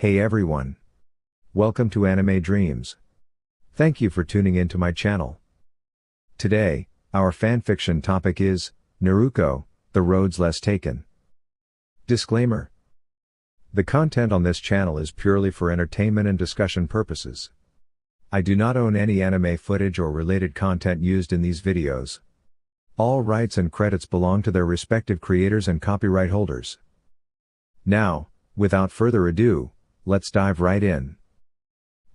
Hey everyone! Welcome to Anime Dreams. Thank you for tuning in to my channel. Today, our fanfiction topic is Naruko, The Roads Less Taken. Disclaimer: the content on this channel is purely for entertainment and discussion purposes. I do not own any anime footage or related content used in these videos. All rights and credits belong to their respective creators and copyright holders. Now, without further ado, let's dive right in.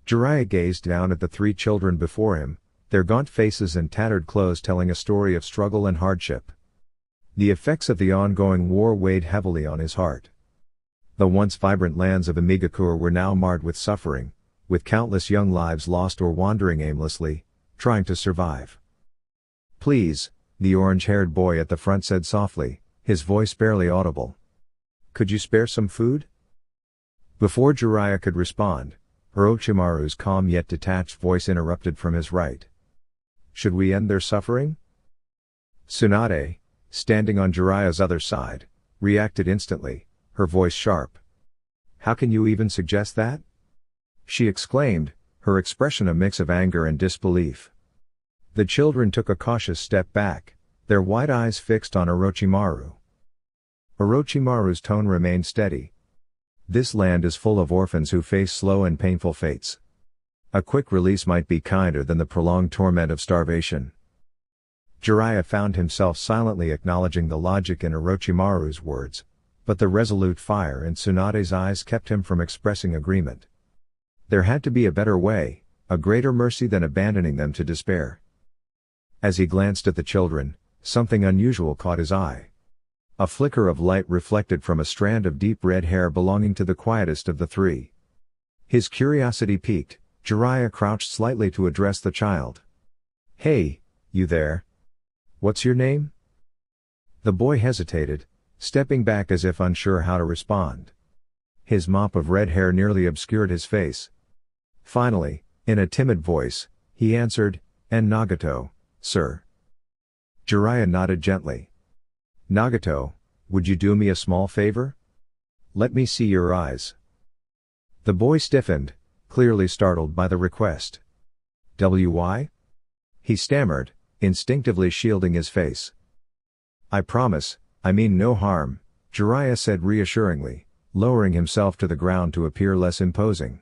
Jiraiya gazed down at the three children before him, their gaunt faces and tattered clothes telling a story of struggle and hardship. The effects of the ongoing war weighed heavily on his heart. The once vibrant lands of Imigakure were now marred with suffering, with countless young lives lost or wandering aimlessly, trying to survive. "Please," the orange-haired boy at the front said softly, his voice barely audible. "Could you spare some food?" Before Jiraiya could respond, Orochimaru's calm yet detached voice interrupted from his right. "Should we end their suffering?" Tsunade, standing on Jiraiya's other side, reacted instantly, her voice sharp. "How can you even suggest that?" she exclaimed, her expression a mix of anger and disbelief. The children took a cautious step back, their wide eyes fixed on Orochimaru. Orochimaru's tone remained steady. "This land is full of orphans who face slow and painful fates. A quick release might be kinder than the prolonged torment of starvation." Jiraiya found himself silently acknowledging the logic in Orochimaru's words, but the resolute fire in Tsunade's eyes kept him from expressing agreement. There had to be a better way, a greater mercy than abandoning them to despair. As he glanced at the children, something unusual caught his eye. A flicker of light reflected from a strand of deep red hair belonging to the quietest of the three. His curiosity piqued, Jiraiya crouched slightly to address the child. "Hey, you there? What's your name?" The boy hesitated, stepping back as if unsure how to respond. His mop of red hair nearly obscured his face. Finally, in a timid voice, he answered, "En Nagato, sir." Jiraiya nodded gently. "Nagato, would you do me a small favor? Let me see your eyes." The boy stiffened, clearly startled by the request. "Why?" he stammered, instinctively shielding his face. "I promise, I mean no harm," Jiraiya said reassuringly, lowering himself to the ground to appear less imposing.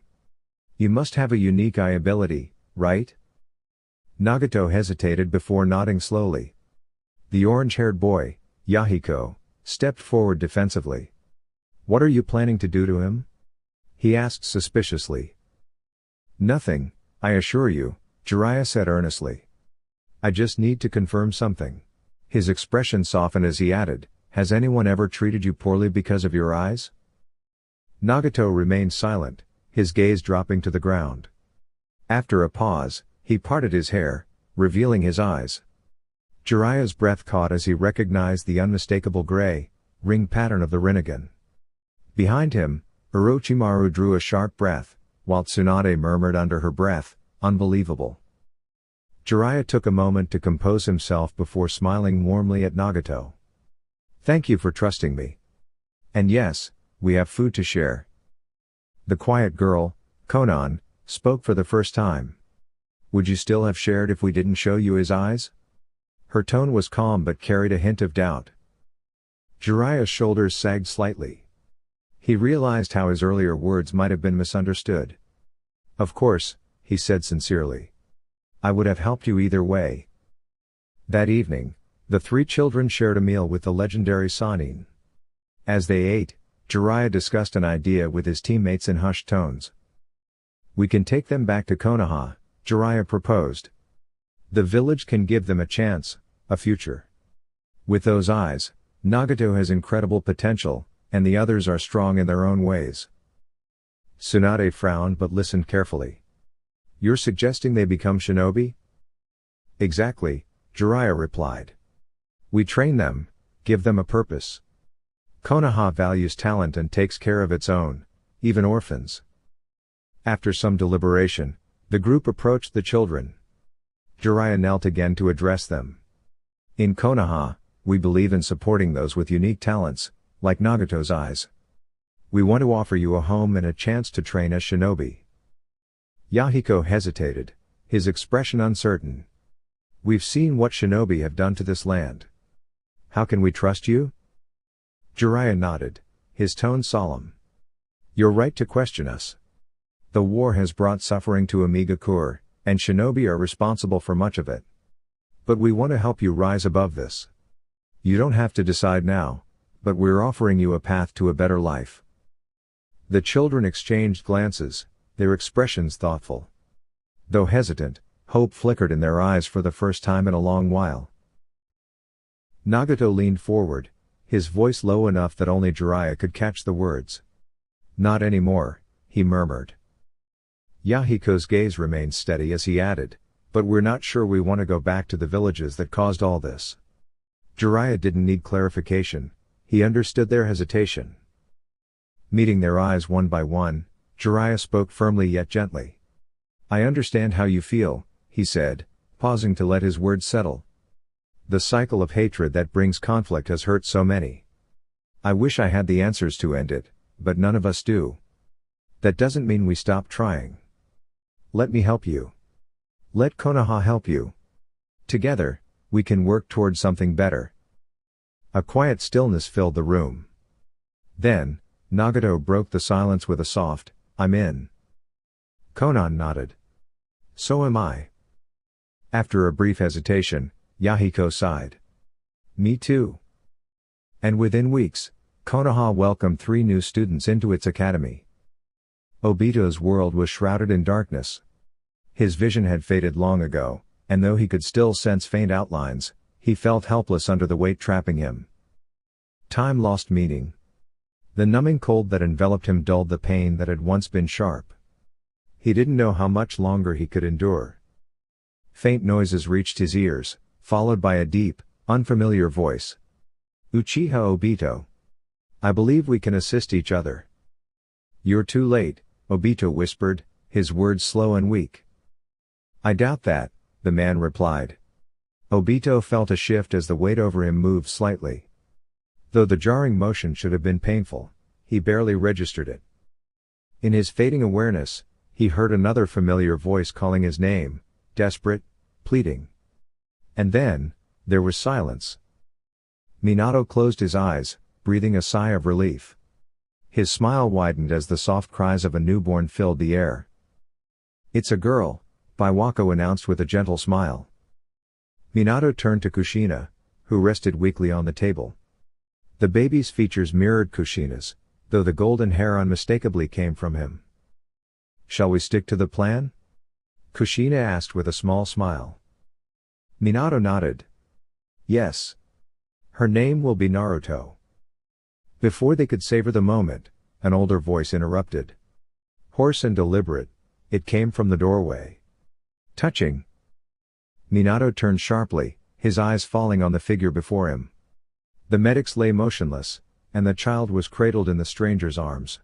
"You must have a unique eye ability, right?" Nagato hesitated before nodding slowly. The orange-haired boy, Yahiko, stepped forward defensively. "What are you planning to do to him?" he asked suspiciously. "Nothing, I assure you," Jiraiya said earnestly. "I just need to confirm something." His expression softened as he added, "Has anyone ever treated you poorly because of your eyes?" Nagato remained silent, his gaze dropping to the ground. After a pause, he parted his hair, revealing his eyes. Jiraiya's breath caught as he recognized the unmistakable gray, ring pattern of the Rinnegan. Behind him, Orochimaru drew a sharp breath, while Tsunade murmured under her breath, "Unbelievable." Jiraiya took a moment to compose himself before smiling warmly at Nagato. "Thank you for trusting me. And yes, we have food to share." The quiet girl, Konan, spoke for the first time. "Would you still have shared if we didn't show you his eyes?" Her tone was calm but carried a hint of doubt. Jiraiya's shoulders sagged slightly. He realized how his earlier words might have been misunderstood. "Of course," he said sincerely. "I would have helped you either way." That evening, the three children shared a meal with the legendary Sannin. As they ate, Jiraiya discussed an idea with his teammates in hushed tones. "We can take them back to Konoha," Jiraiya proposed. "The village can give them a chance, a future. With those eyes, Nagato has incredible potential, and the others are strong in their own ways." Tsunade frowned but listened carefully. "You're suggesting they become shinobi?" "Exactly," Jiraiya replied. "We train them, give them a purpose. Konoha values talent and takes care of its own, even orphans." After some deliberation, the group approached the children. Jiraiya knelt again to address them. "In Konoha, we believe in supporting those with unique talents, like Nagato's eyes. We want to offer you a home and a chance to train as shinobi. Yahiko hesitated, his expression uncertain. We've seen what shinobi have done to this land. How can we trust you? Jiraiya nodded, his tone solemn. You're right to question us. The war has brought suffering to Omega-Kur, and shinobi are responsible for much of it. But we want to help you rise above this. You don't have to decide now, but we're offering you a path to a better life. The children exchanged glances, their expressions thoughtful. Though hesitant, hope flickered in their eyes for the first time in a long while. Nagato leaned forward, his voice low enough that only Jiraiya could catch the words. Not anymore, he murmured. Yahiko's gaze remained steady as he added, but we're not sure we want to go back to the villages that caused all this. Jiraiya didn't need clarification, he understood their hesitation. Meeting their eyes one by one, Jiraiya spoke firmly yet gently. I understand how you feel, he said, pausing to let his words settle. The cycle of hatred that brings conflict has hurt so many. I wish I had the answers to end it, but none of us do. That doesn't mean we stop trying. Let me help you. Let Konoha help you. Together, we can work towards something better. A quiet stillness filled the room. Then, Nagato broke the silence with a soft, I'm in. Konan nodded. So am I. After a brief hesitation, Yahiko sighed. Me too. And within weeks, Konoha welcomed 3 new students into its academy. Obito's world was shrouded in darkness. His vision had faded long ago, and though he could still sense faint outlines, he felt helpless under the weight trapping him. Time lost meaning. The numbing cold that enveloped him dulled the pain that had once been sharp. He didn't know how much longer he could endure. Faint noises reached his ears, followed by a deep, unfamiliar voice. Uchiha Obito. I believe we can assist each other. You're too late, Obito whispered, his words slow and weak. I doubt that, the man replied. Obito felt a shift as the weight over him moved slightly. Though the jarring motion should have been painful, he barely registered it. In his fading awareness, he heard another familiar voice calling his name, desperate, pleading. And then, there was silence. Minato closed his eyes, breathing a sigh of relief. His smile widened as the soft cries of a newborn filled the air. It's a girl, Biwako announced with a gentle smile. Minato turned to Kushina, who rested weakly on the table. The baby's features mirrored Kushina's, though the golden hair unmistakably came from him. Shall we stick to the plan? Kushina asked with a small smile. Minato nodded. Yes. Her name will be Naruto. Before they could savor the moment, an older voice interrupted. Hoarse and deliberate, it came from the doorway. Touching. Minato turned sharply, his eyes falling on the figure before him. The medics lay motionless, and the child was cradled in the stranger's arms.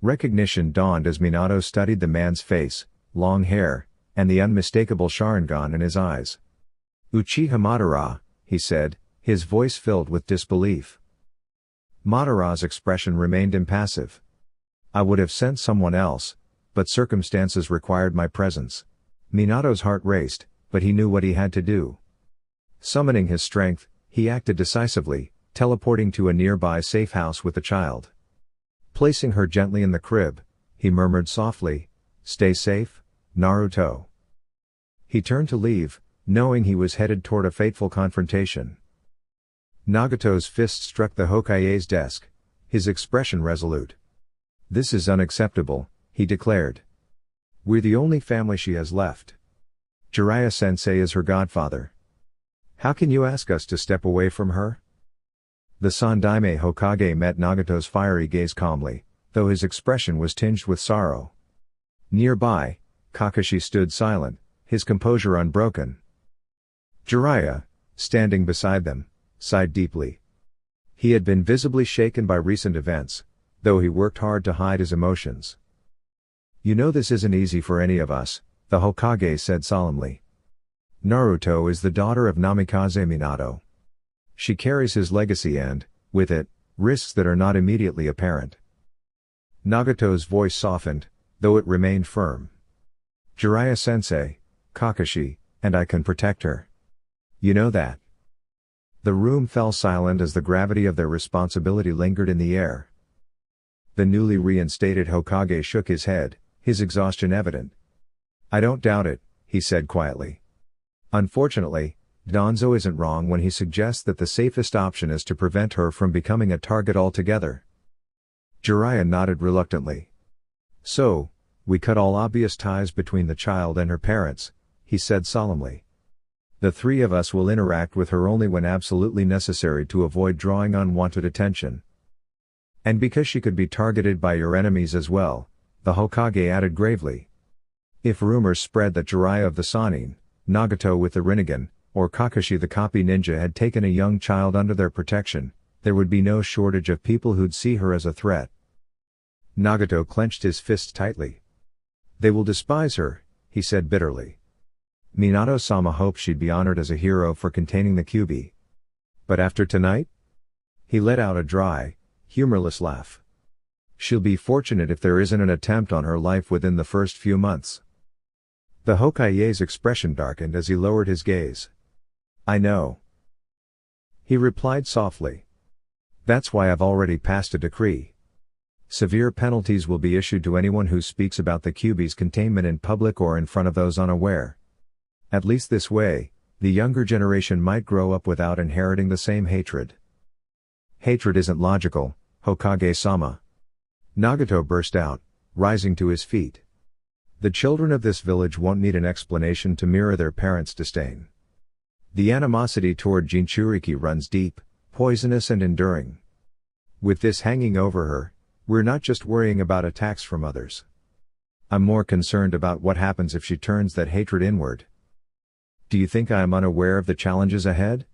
Recognition dawned as Minato studied the man's face, long hair, and the unmistakable Sharingan in his eyes. Uchiha Madara, he said, his voice filled with disbelief. Madara's expression remained impassive. I would have sent someone else, but circumstances required my presence. Minato's heart raced, but he knew what he had to do. Summoning his strength, he acted decisively, teleporting to a nearby safe house with the child. Placing her gently in the crib, he murmured softly, Stay safe, Naruto. He turned to leave, knowing he was headed toward a fateful confrontation. Nagato's fist struck the Hokage's desk, his expression resolute. This is unacceptable, he declared. We're the only family she has left. Jiraiya-sensei is her godfather. How can you ask us to step away from her? The Sandaime Hokage met Nagato's fiery gaze calmly, though his expression was tinged with sorrow. Nearby, Kakashi stood silent, his composure unbroken. Jiraiya, standing beside them, sighed deeply. He had been visibly shaken by recent events, though he worked hard to hide his emotions. You know this isn't easy for any of us, the Hokage said solemnly. Naruto is the daughter of Namikaze Minato. She carries his legacy and, with it, risks that are not immediately apparent. Nagato's voice softened, though it remained firm. Jiraiya-sensei, Kakashi, and I can protect her. You know that. The room fell silent as the gravity of their responsibility lingered in the air. The newly reinstated Hokage shook his head, his exhaustion evident. I don't doubt it, he said quietly. Unfortunately, Danzo isn't wrong when he suggests that the safest option is to prevent her from becoming a target altogether. Jiraiya nodded reluctantly. So, we cut all obvious ties between the child and her parents, he said solemnly. The three of us will interact with her only when absolutely necessary to avoid drawing unwanted attention. And because she could be targeted by your enemies as well, the Hokage added gravely. If rumors spread that Jiraiya of the Sannin, Nagato with the Rinnegan, or Kakashi the copy ninja had taken a young child under their protection, there would be no shortage of people who'd see her as a threat. Nagato clenched his fists tightly. They will despise her, he said bitterly. Minato-sama hoped she'd be honored as a hero for containing the Kyuubi. But after tonight? He let out a dry, humorless laugh. She'll be fortunate if there isn't an attempt on her life within the first few months. The Hokage's expression darkened as he lowered his gaze. I know. He replied softly. That's why I've already passed a decree. Severe penalties will be issued to anyone who speaks about the Kyuubi's containment in public or in front of those unaware. At least this way, the younger generation might grow up without inheriting the same hatred. Hatred isn't logical, Hokage-sama. Nagato burst out, rising to his feet. The children of this village won't need an explanation to mirror their parents' disdain. The animosity toward Jinchuriki runs deep, poisonous and enduring. With this hanging over her, we're not just worrying about attacks from others. I'm more concerned about what happens if she turns that hatred inward. Do you think I am unaware of the challenges ahead?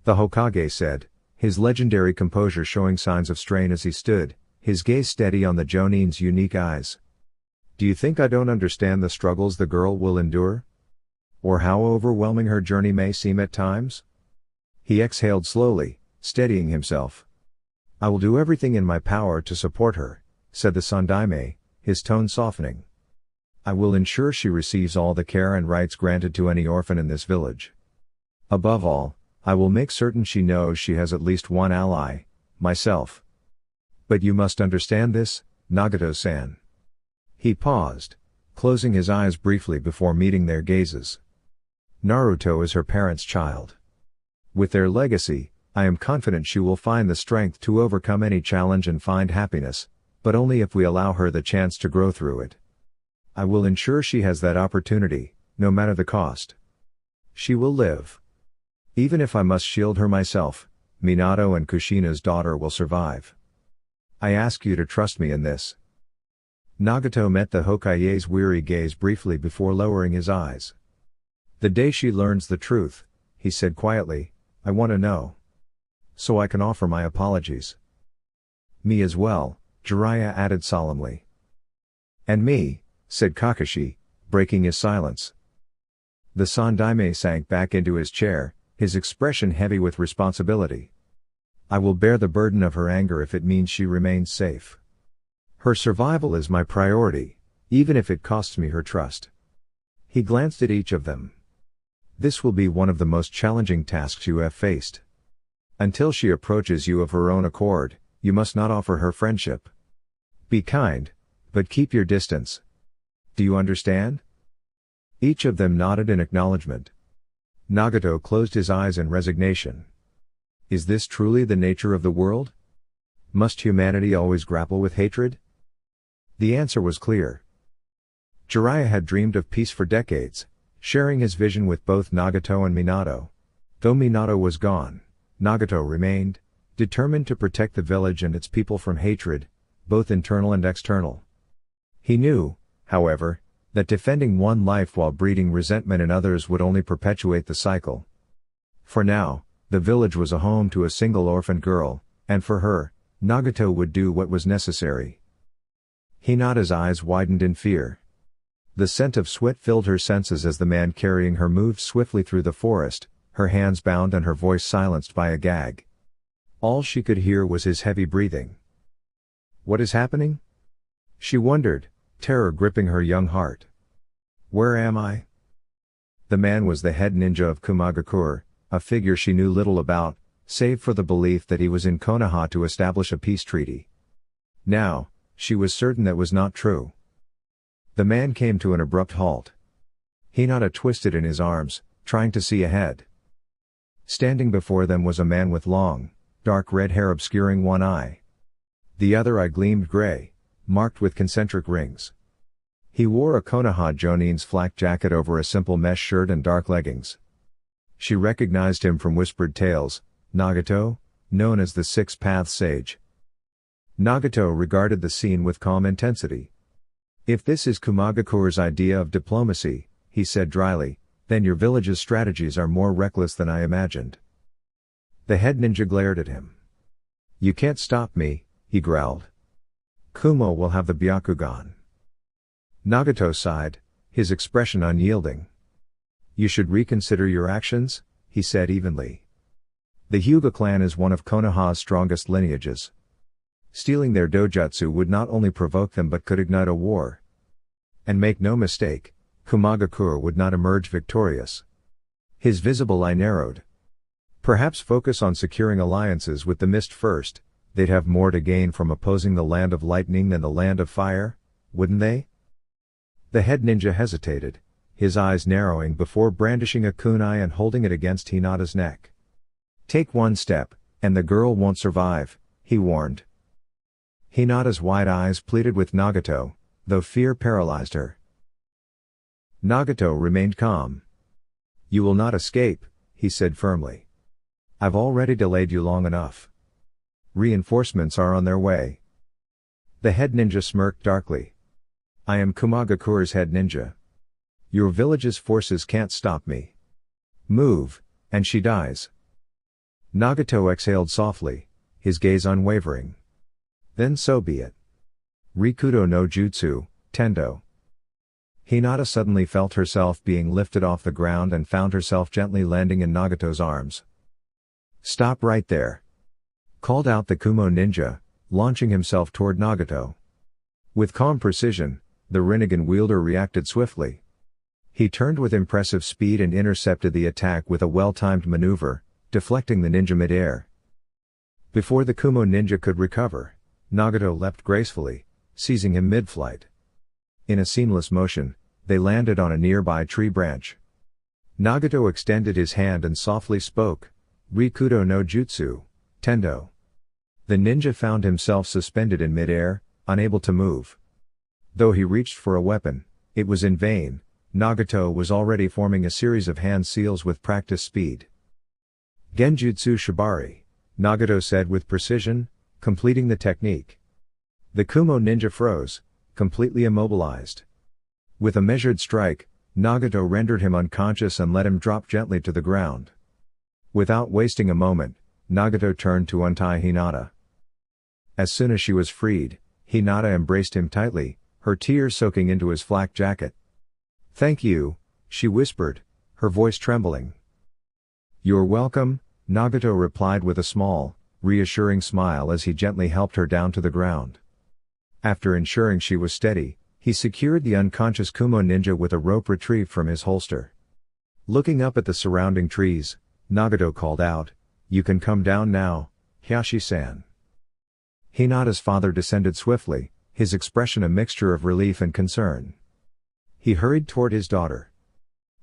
The Hokage said, his legendary composure showing signs of strain as he stood, his gaze steady on the Jonin's unique eyes. Do you think I don't understand the struggles the girl will endure? Or how overwhelming her journey may seem at times? He exhaled slowly, steadying himself. I will do everything in my power to support her, said the Sandaime, his tone softening. I will ensure she receives all the care and rights granted to any orphan in this village. Above all, I will make certain she knows she has at least one ally, myself. But you must understand this, Nagato-san. He paused, closing his eyes briefly before meeting their gazes. Naruto is her parents' child. With their legacy, I am confident she will find the strength to overcome any challenge and find happiness, but only if we allow her the chance to grow through it. I will ensure she has that opportunity, no matter the cost. She will live. Even if I must shield her myself, Minato and Kushina's daughter will survive. I ask you to trust me in this. Nagato met the Hokage's weary gaze briefly before lowering his eyes. The day she learns the truth, he said quietly, I want to know. So I can offer my apologies. Me as well, Jiraiya added solemnly. And me, said Kakashi, breaking his silence. The Sandaime sank back into his chair, his expression heavy with responsibility. I will bear the burden of her anger if it means she remains safe. Her survival is my priority, even if it costs me her trust. He glanced at each of them. This will be one of the most challenging tasks you have faced. Until she approaches you of her own accord, you must not offer her friendship. Be kind, but keep your distance. Do you understand? Each of them nodded in acknowledgement. Nagato closed his eyes in resignation. Is this truly the nature of the world? Must humanity always grapple with hatred? The answer was clear. Jiraiya had dreamed of peace for decades, sharing his vision with both Nagato and Minato. Though Minato was gone, Nagato remained, determined to protect the village and its people from hatred, both internal and external. He knew, however, that defending one life while breeding resentment in others would only perpetuate the cycle. For now, the village was a home to a single orphan girl, and for her, Nagato would do what was necessary. Hinata's eyes widened in fear. The scent of sweat filled her senses as the man carrying her moved swiftly through the forest, her hands bound and her voice silenced by a gag. All she could hear was his heavy breathing. What is happening? She wondered, terror gripping her young heart. Where am I? The man was the head ninja of Kumagakure, a figure she knew little about, save for the belief that he was in Konoha to establish a peace treaty. Now, she was certain that was not true. The man came to an abrupt halt. Hinata twisted in his arms, trying to see ahead. Standing before them was a man with long, dark red hair obscuring one eye. The other eye gleamed gray, marked with concentric rings. He wore a Konoha Jonin's flak jacket over a simple mesh shirt and dark leggings. She recognized him from Whispered Tales, Nagato, known as the Six Paths Sage. Nagato regarded the scene with calm intensity. If this is Kumagakure's idea of diplomacy, he said dryly, then your village's strategies are more reckless than I imagined. The head ninja glared at him. You can't stop me, he growled. Kumo will have the Byakugan. Nagato sighed, his expression unyielding. You should reconsider your actions, he said evenly. The Hyuga clan is one of Konoha's strongest lineages. Stealing their dojutsu would not only provoke them but could ignite a war. And make no mistake, Kumagakure would not emerge victorious. His visible eye narrowed. Perhaps focus on securing alliances with the mist first, they'd have more to gain from opposing the land of lightning than the land of fire, wouldn't they? The head ninja hesitated, his eyes narrowing before brandishing a kunai and holding it against Hinata's neck. Take one step, and the girl won't survive, he warned. Hinata's wide eyes pleaded with Nagato, though fear paralyzed her. Nagato remained calm. You will not escape, he said firmly. I've already delayed you long enough. Reinforcements are on their way. The head ninja smirked darkly. I am Kumagakure's head ninja. Your village's forces can't stop me. Move, and she dies. Nagato exhaled softly, his gaze unwavering. Then so be it. Rikudo no Jutsu, Tendo. Hinata suddenly felt herself being lifted off the ground and found herself gently landing in Nagato's arms. Stop right there. Called out the Kumo ninja, launching himself toward Nagato. With calm precision, the Rinnegan wielder reacted swiftly. He turned with impressive speed and intercepted the attack with a well-timed maneuver, deflecting the ninja mid-air. Before the Kumo ninja could recover, Nagato leapt gracefully, seizing him mid-flight. In a seamless motion, they landed on a nearby tree branch. Nagato extended his hand and softly spoke, Rikudo no Jutsu, Tendo. The ninja found himself suspended in mid-air, unable to move. Though he reached for a weapon, it was in vain. Nagato was already forming a series of hand seals with practiced speed. Genjutsu Shibari, Nagato said with precision, completing the technique. The Kumo ninja froze, completely immobilized. With a measured strike, Nagato rendered him unconscious and let him drop gently to the ground. Without wasting a moment, Nagato turned to untie Hinata. As soon as she was freed, Hinata embraced him tightly, her tears soaking into his flak jacket. Thank you, she whispered, her voice trembling. You're welcome, Nagato replied with a small, reassuring smile as he gently helped her down to the ground. After ensuring she was steady, he secured the unconscious Kumo ninja with a rope retrieved from his holster. Looking up at the surrounding trees, Nagato called out, You can come down now, Hayashi-san. Hinata's father descended swiftly, his expression a mixture of relief and concern. He hurried toward his daughter.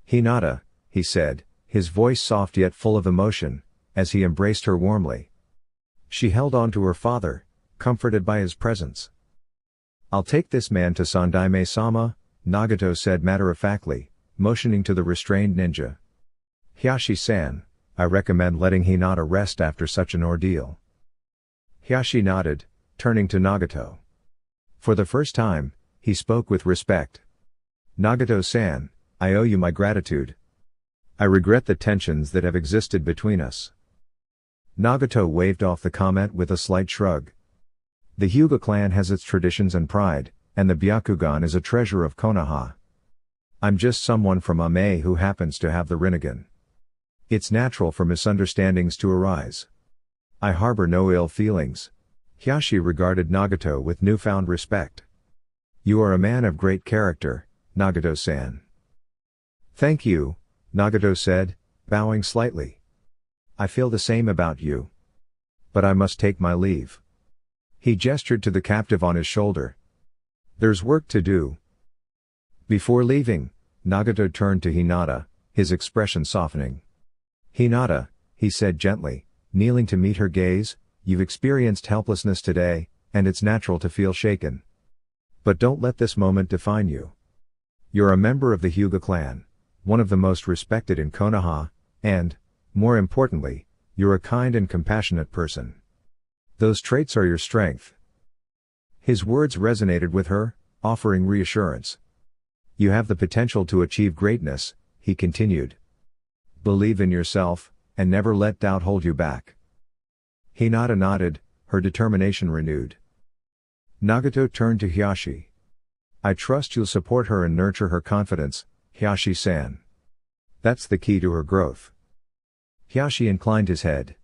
Hinata, he said, his voice soft yet full of emotion, as he embraced her warmly. She held on to her father, comforted by his presence. I'll take this man to Sandaime-sama, Nagato said matter-of-factly, motioning to the restrained ninja. Hayashi-san, I recommend letting Hinata rest after such an ordeal. Hayashi nodded, turning to Nagato. For the first time, he spoke with respect. Nagato-san, I owe you my gratitude. I regret the tensions that have existed between us. Nagato waved off the comment with a slight shrug. The Hyuga clan has its traditions and pride, and the Byakugan is a treasure of Konoha. I'm just someone from Ame who happens to have the Rinnegan. It's natural for misunderstandings to arise. I harbor no ill feelings. Hayashi regarded Nagato with newfound respect. You are a man of great character, Nagato-san. Thank you, Nagato said, bowing slightly. I feel the same about you. But I must take my leave. He gestured to the captive on his shoulder. There's work to do. Before leaving, Nagato turned to Hinata, his expression softening. Hinata, he said gently, kneeling to meet her gaze, you've experienced helplessness today, and it's natural to feel shaken. But don't let this moment define you. You're a member of the Hyuga clan, one of the most respected in Konoha, and, more importantly, you're a kind and compassionate person. Those traits are your strength. His words resonated with her, offering reassurance. You have the potential to achieve greatness, he continued. Believe in yourself, and never let doubt hold you back. Hinata nodded, her determination renewed. Nagato turned to Hiyashi. I trust you'll support her and nurture her confidence, Hiyashi-san. That's the key to her growth. Hiyashi inclined his head.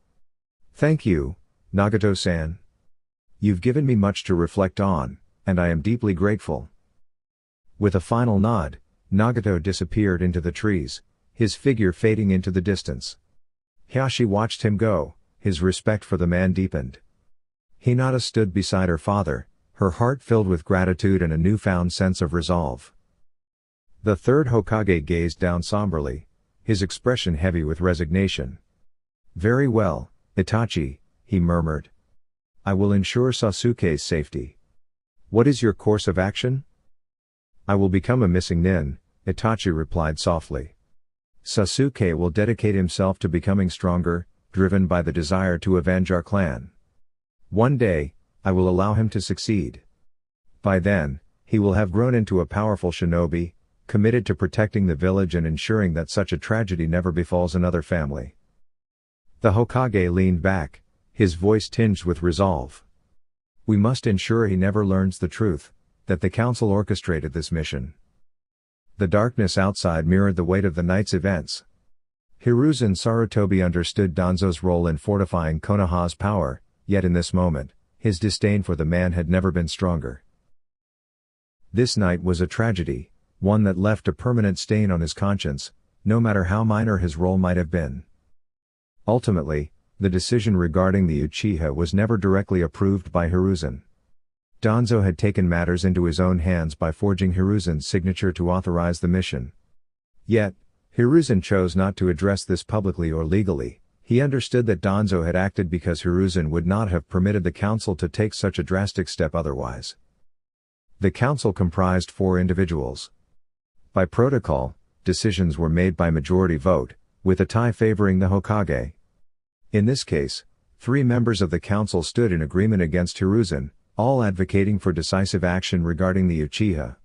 Thank you, Nagato-san. You've given me much to reflect on, and I am deeply grateful. With a final nod, Nagato disappeared into the trees, his figure fading into the distance. Hiyashi watched him go, his respect for the man deepened. Hinata stood beside her father, her heart filled with gratitude and a newfound sense of resolve. The third Hokage gazed down somberly, his expression heavy with resignation. Very well, Itachi, he murmured. I will ensure Sasuke's safety. What is your course of action? I will become a missing nin, Itachi replied softly. Sasuke will dedicate himself to becoming stronger, driven by the desire to avenge our clan. One day, I will allow him to succeed. By then, he will have grown into a powerful shinobi, committed to protecting the village and ensuring that such a tragedy never befalls another family. The Hokage leaned back, his voice tinged with resolve. We must ensure he never learns the truth, that the council orchestrated this mission. The darkness outside mirrored the weight of the night's events. Hiruzen Sarutobi understood Danzo's role in fortifying Konoha's power, yet in this moment, his disdain for the man had never been stronger. This night was a tragedy, one that left a permanent stain on his conscience, no matter how minor his role might have been. Ultimately, the decision regarding the Uchiha was never directly approved by Hiruzen. Danzo had taken matters into his own hands by forging Hiruzen's signature to authorize the mission. Yet, Hiruzen chose not to address this publicly or legally. He understood that Danzo had acted because Hiruzen would not have permitted the council to take such a drastic step otherwise. The council comprised 4 individuals. By protocol, decisions were made by majority vote, with a tie favoring the Hokage. In this case, 3 members of the council stood in agreement against Hiruzen, all advocating for decisive action regarding the Uchiha.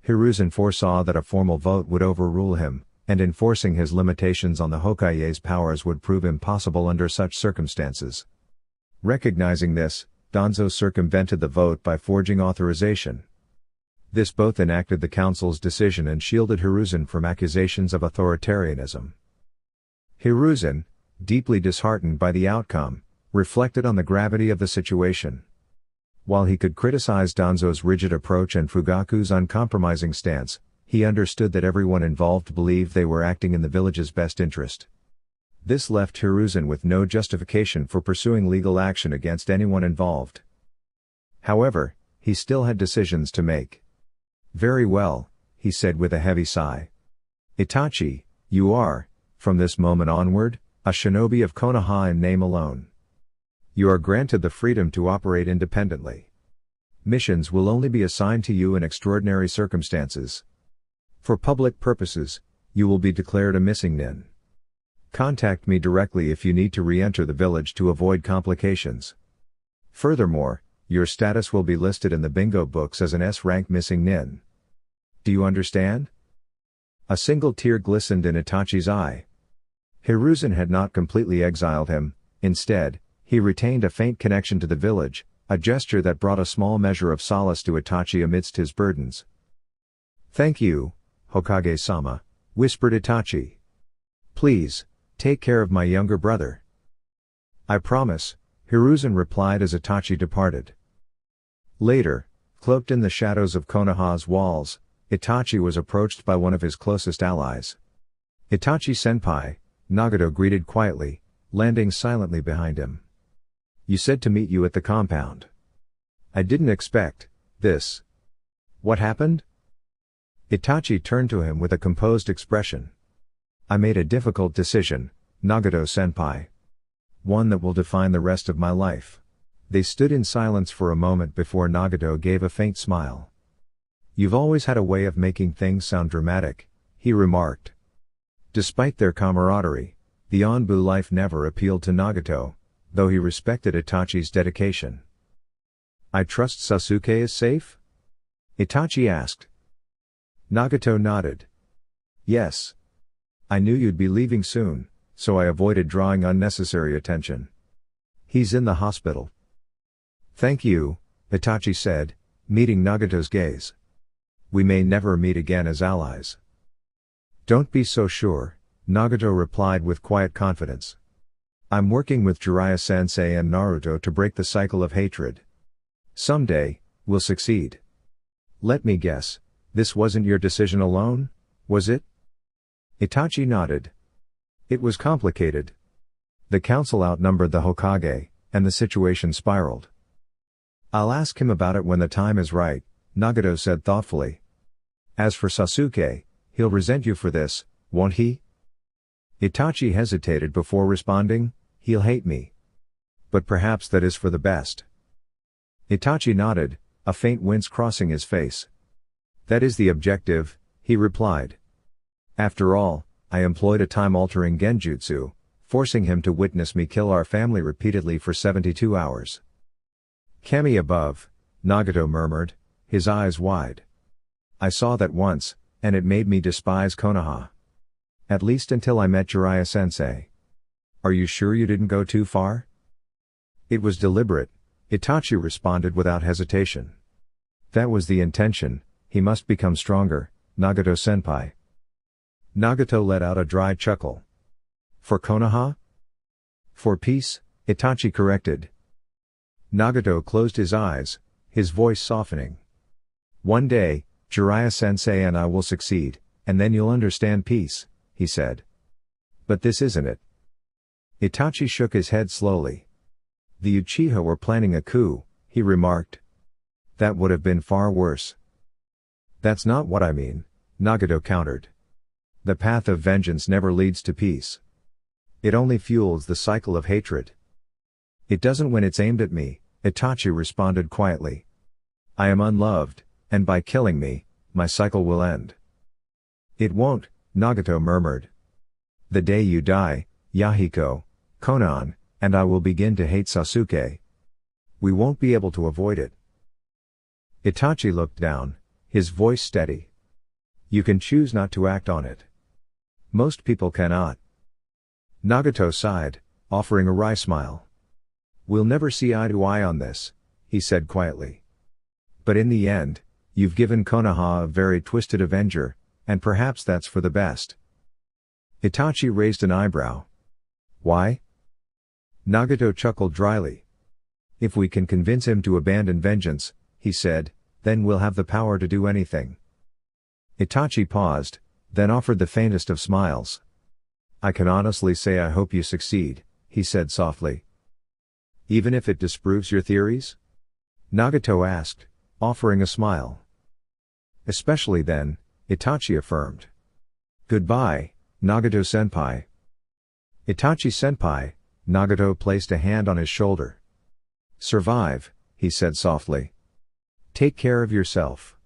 Hiruzen foresaw that a formal vote would overrule him, and enforcing his limitations on the Hokage's powers would prove impossible under such circumstances. Recognizing this, Danzo circumvented the vote by forging authorization. This both enacted the council's decision and shielded Hiruzen from accusations of authoritarianism. Hiruzen, deeply disheartened by the outcome, reflected on the gravity of the situation. While he could criticize Danzo's rigid approach and Fugaku's uncompromising stance, he understood that everyone involved believed they were acting in the village's best interest. This left Hiruzen with no justification for pursuing legal action against anyone involved. However, he still had decisions to make. Very well, he said with a heavy sigh. Itachi, you are, from this moment onward, a shinobi of Konoha in name alone. You are granted the freedom to operate independently. Missions will only be assigned to you in extraordinary circumstances. For public purposes, you will be declared a missing nin. Contact me directly if you need to re-enter the village to avoid complications. Furthermore, your status will be listed in the bingo books as an S-rank missing nin. Do you understand? A single tear glistened in Itachi's eye. Hiruzen had not completely exiled him, instead, he retained a faint connection to the village, a gesture that brought a small measure of solace to Itachi amidst his burdens. Thank you, Hokage-sama, whispered Itachi. Please, take care of my younger brother. I promise, Hiruzen replied as Itachi departed. Later, Cloaked in the shadows of Konoha's walls, Itachi was approached by one of his closest allies. "Itachi-senpai," Nagato greeted quietly, landing silently behind him. "You said to meet you at the compound. I didn't expect this. What happened?" Itachi turned to him with a composed expression. "I made a difficult decision, Nagato-senpai. One that will define the rest of my life." They stood in silence for a moment before Nagato gave a faint smile. "You've always had a way of making things sound dramatic," he remarked. Despite their camaraderie, the Anbu life never appealed to Nagato, though he respected Itachi's dedication. "I trust Sasuke is safe?" Itachi asked. Nagato nodded. "Yes. I knew you'd be leaving soon, so I avoided drawing unnecessary attention. He's in the hospital." "Thank you," Itachi said, meeting Nagato's gaze. "We may never meet again as allies." "Don't be so sure," Nagato replied with quiet confidence. "I'm working with Jiraiya-sensei and Naruto to break the cycle of hatred. Someday, we'll succeed." "Let me guess, this wasn't your decision alone, was it?" Itachi nodded. "It was complicated. The council outnumbered the Hokage, and the situation spiraled." "I'll ask him about it when the time is right," Nagato said thoughtfully. "As for Sasuke, he'll resent you for this, won't he?" Itachi hesitated before responding, "He'll hate me. But perhaps that is for the best." Itachi nodded, a faint wince crossing his face. "That is the objective," he replied. "After all, I employed a time-altering genjutsu, forcing him to witness me kill our family repeatedly for 72 hours. "Kami above," Nagato murmured, his eyes wide. "I saw that once, and it made me despise Konoha. At least until I met Jiraiya-sensei. Are you sure you didn't go too far?" "It was deliberate," Itachi responded without hesitation. "That was the intention, he must become stronger, Nagato-senpai." Nagato let out a dry chuckle. "For Konoha?" "For peace," Itachi corrected. Nagato closed his eyes, his voice softening. "One day, Jiraiya-sensei and I will succeed, and then you'll understand peace," he said. "But this isn't it." Itachi shook his head slowly. "The Uchiha were planning a coup," he remarked. "That would have been far worse." "That's not what I mean," Nagato countered. "The path of vengeance never leads to peace. It only fuels the cycle of hatred." "It doesn't when it's aimed at me," Itachi responded quietly. "I am unloved, and by killing me, my cycle will end." "It won't," Nagato murmured. "The day you die, Yahiko, Konan, and I will begin to hate Sasuke. We won't be able to avoid it." Itachi looked down, his voice steady. "You can choose not to act on it. Most people cannot." Nagato sighed, offering a wry smile. "We'll never see eye to eye on this," he said quietly. "But in the end, you've given Konoha a very twisted avenger, and perhaps that's for the best." Itachi raised an eyebrow. "Why?" Nagato chuckled dryly. "If we can convince him to abandon vengeance," he said, "then we'll have the power to do anything." Itachi paused, then offered the faintest of smiles. "I can honestly say I hope you succeed," he said softly. "Even if it disproves your theories?" Nagato asked, offering a smile. "Especially then," Itachi affirmed. "Goodbye, Nagato-senpai." "Itachi-senpai," Nagato placed a hand on his shoulder. "Survive," he said softly. "Take care of yourself.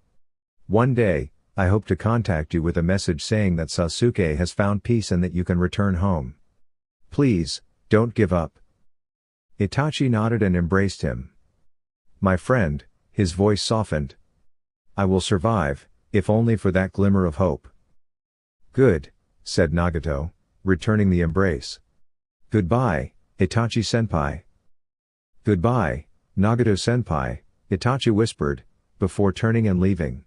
One day, I hope to contact you with a message saying that Sasuke has found peace and that you can return home. Please, don't give up." Itachi nodded and embraced him. "My friend," his voice softened. "I will survive, if only for that glimmer of hope." "Good," said Nagato, returning the embrace. "Goodbye, Itachi-senpai." "Goodbye, Nagato-senpai," Itachi whispered, before turning and leaving.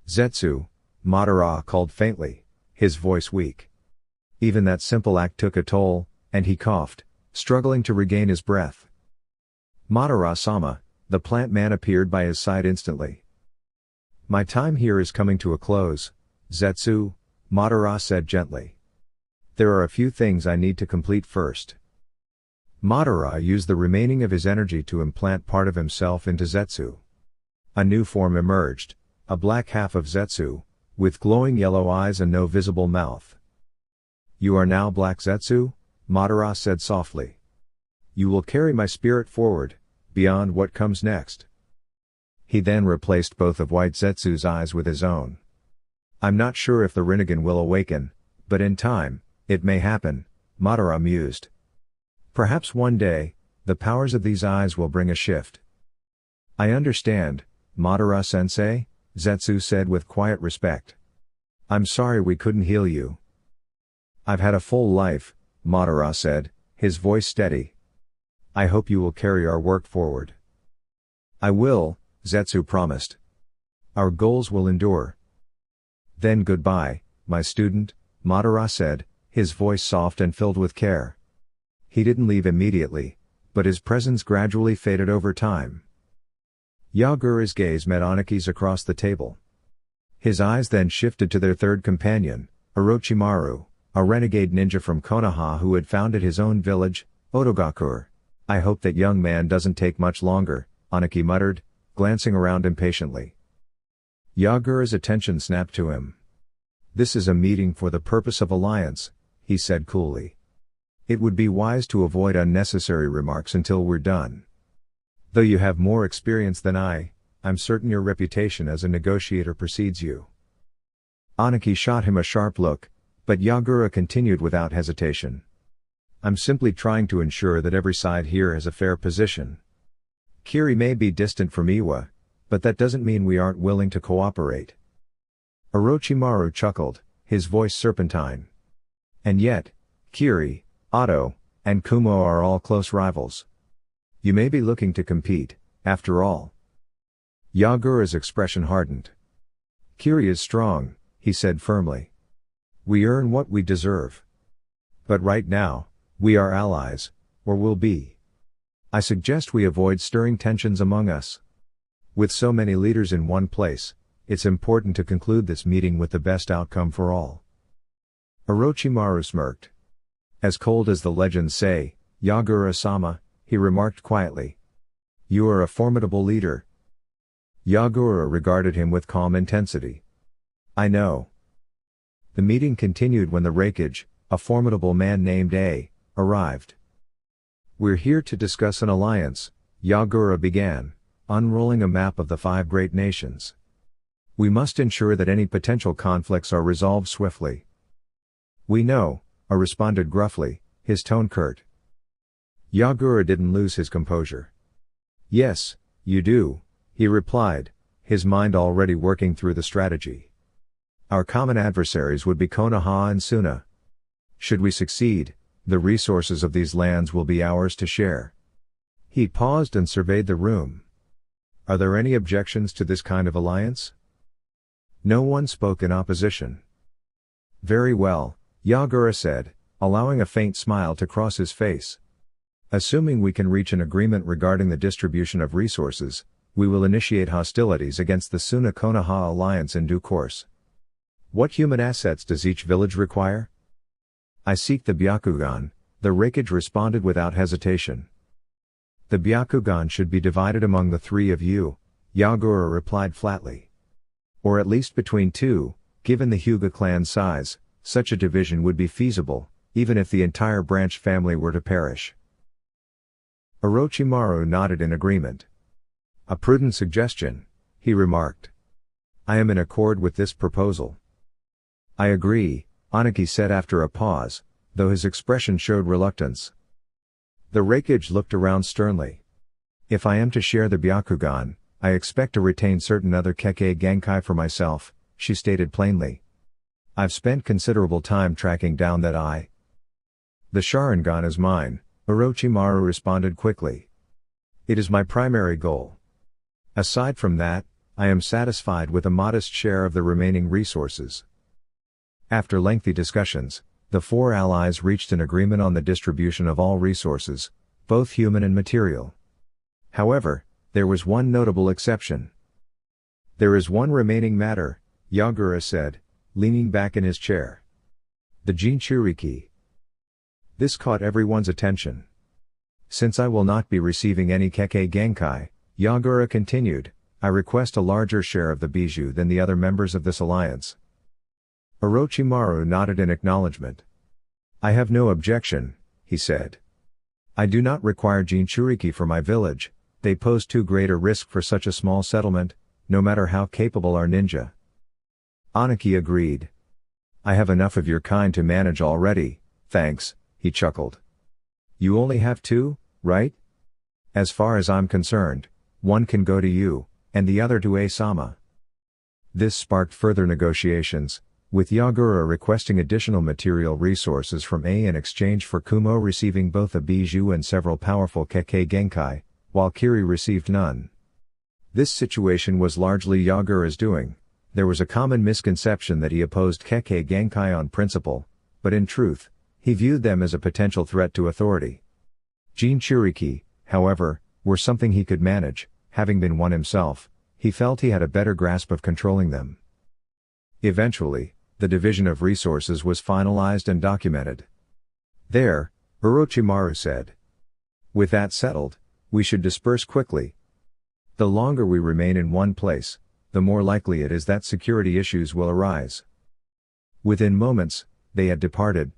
"Zetsu," Madara called faintly, his voice weak. Even that simple act took a toll, and he coughed, struggling to regain his breath. "Madara-sama," The plant man appeared by his side instantly. My time here is coming to a close, Zetsu, Madara said gently. There are a few things I need to complete first. Madara used the remaining of his energy to implant part of himself into Zetsu. A new form emerged, a black half of Zetsu, with glowing yellow eyes and no visible mouth. You are now Black Zetsu, Madara said softly. You will carry my spirit forward, beyond what comes next. He then replaced both of White Zetsu's eyes with his own. I'm not sure if the Rinnegan will awaken, but in time, it may happen, Madara mused. Perhaps one day, the powers of these eyes will bring a shift. I understand, Madara-sensei, Zetsu said with quiet respect. I'm sorry we couldn't heal you. I've had a full life, Madara said, his voice steady. I hope you will carry our work forward. I will, Zetsu promised. Our goals will endure. Then goodbye, my student, Madara said, his voice soft and filled with care. He didn't leave immediately, but his presence gradually faded over time. Yagura's gaze met Anaki's across the table. His eyes then shifted to their third companion, Orochimaru, a renegade ninja from Konoha who had founded his own village, Otogakur. I hope that young man doesn't take much longer, Anaki muttered, glancing around impatiently. Yagura's attention snapped to him. This is a meeting for the purpose of alliance, he said coolly. It would be wise to avoid unnecessary remarks until we're done. Though you have more experience than I'm certain your reputation as a negotiator precedes you. Anaki shot him a sharp look, but Yagura continued without hesitation. I'm simply trying to ensure that every side here has a fair position. Kiri may be distant from Iwa, but that doesn't mean we aren't willing to cooperate. Orochimaru chuckled, his voice serpentine. And yet, Kiri, Otto, and Kumo are all close rivals. You may be looking to compete, after all. Yagura's expression hardened. Kiri is strong, he said firmly. We earn what we deserve. But right now, we are allies, or will be. I suggest we avoid stirring tensions among us. With so many leaders in one place, it's important to conclude this meeting with the best outcome for all. Orochimaru smirked. As cold as the legends say, Yagura-sama, he remarked quietly. You are a formidable leader. Yagura regarded him with calm intensity. I know. The meeting continued when the Raikage, a formidable man named A, arrived. We're here to discuss an alliance, Yagura began, unrolling a map of the 5 great nations. We must ensure that any potential conflicts are resolved swiftly. We know, A responded gruffly, his tone curt. Yagura didn't lose his composure. Yes, you do, he replied, his mind already working through the strategy. Our common adversaries would be Konoha and Suna. Should we succeed, the resources of these lands will be ours to share. He paused and surveyed the room. Are there any objections to this kind of alliance? No one spoke in opposition. Very well, Yagura said, allowing a faint smile to cross his face. Assuming we can reach an agreement regarding the distribution of resources, we will initiate hostilities against the Suna-Konoha alliance in due course. What human assets does each village require? I seek the Byakugan, the Raikage responded without hesitation. The Byakugan should be divided among the 3 of you, Yagura replied flatly. Or at least between 2, given the Hyuga clan size, such a division would be feasible, even if the entire branch family were to perish. Orochimaru nodded in agreement. A prudent suggestion, he remarked. I am in accord with this proposal. I agree, Anaki said after a pause, though his expression showed reluctance. The Raikage looked around sternly. If I am to share the Byakugan, I expect to retain certain other Kekkei Genkai for myself, she stated plainly. I've spent considerable time tracking down that The Sharingan is mine, Orochimaru responded quickly. It is my primary goal. Aside from that, I am satisfied with a modest share of the remaining resources. After lengthy discussions, the 4 allies reached an agreement on the distribution of all resources, both human and material. However, There was one notable exception. There is one remaining matter, Yagura said, leaning back in his chair. The Jinchuriki. This caught everyone's attention. Since I will not be receiving any Kekkei Genkai, Yagura continued, I request a larger share of the bijou than the other members of this alliance. Orochimaru nodded in acknowledgement. I have no objection, he said. I do not require Jinchuriki for my village, they pose too great a risk for such a small settlement, no matter how capable our ninja. Aniki agreed. I have enough of your kind to manage already, thanks, he chuckled. You only have 2, right? As far as I'm concerned, one can go to you, and the other to Asama. This sparked further negotiations, with Yagura requesting additional material resources from A in exchange for Kumo receiving both a bijou and several powerful Kekkei Genkai, while Kiri received none. This situation was largely Yagura's doing. There was a common misconception that he opposed Kekkei Genkai on principle, but in truth, he viewed them as a potential threat to authority. Jinchuriki, however, were something he could manage, having been one himself, he felt he had a better grasp of controlling them. Eventually, the division of resources was finalized and documented. There, Orochimaru said. With that settled, we should disperse quickly. The longer we remain in one place, the more likely it is that security issues will arise. Within moments, they had departed.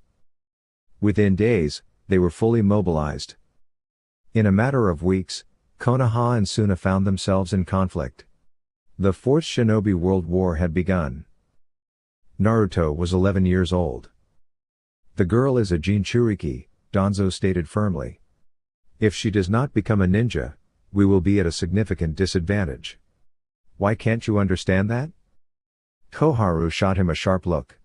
Within days, they were fully mobilized. In a matter of weeks, Konoha and Suna found themselves in conflict. The Fourth Shinobi World War had begun. Naruto was 11 years old. The girl is a Jinchuriki, Danzo stated firmly. If she does not become a ninja, we will be at a significant disadvantage. Why can't you understand that? Koharu shot him a sharp look.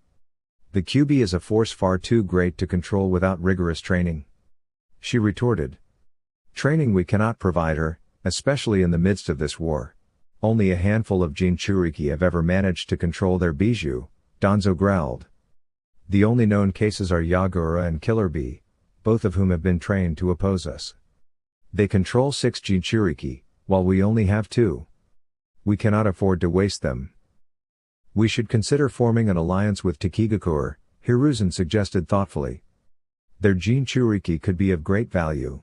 The QB is a force far too great to control without rigorous training. She retorted. Training we cannot provide her, especially in the midst of this war. Only a handful of Jinchuriki have ever managed to control their bijou, Danzo growled. The only known cases are Yagura and Killer Bee, both of whom have been trained to oppose us. They control 6 Jinchuriki, while we only have 2. We cannot afford to waste them. We should consider forming an alliance with Takigakur, Hiruzen suggested thoughtfully. Their Jinchuriki could be of great value.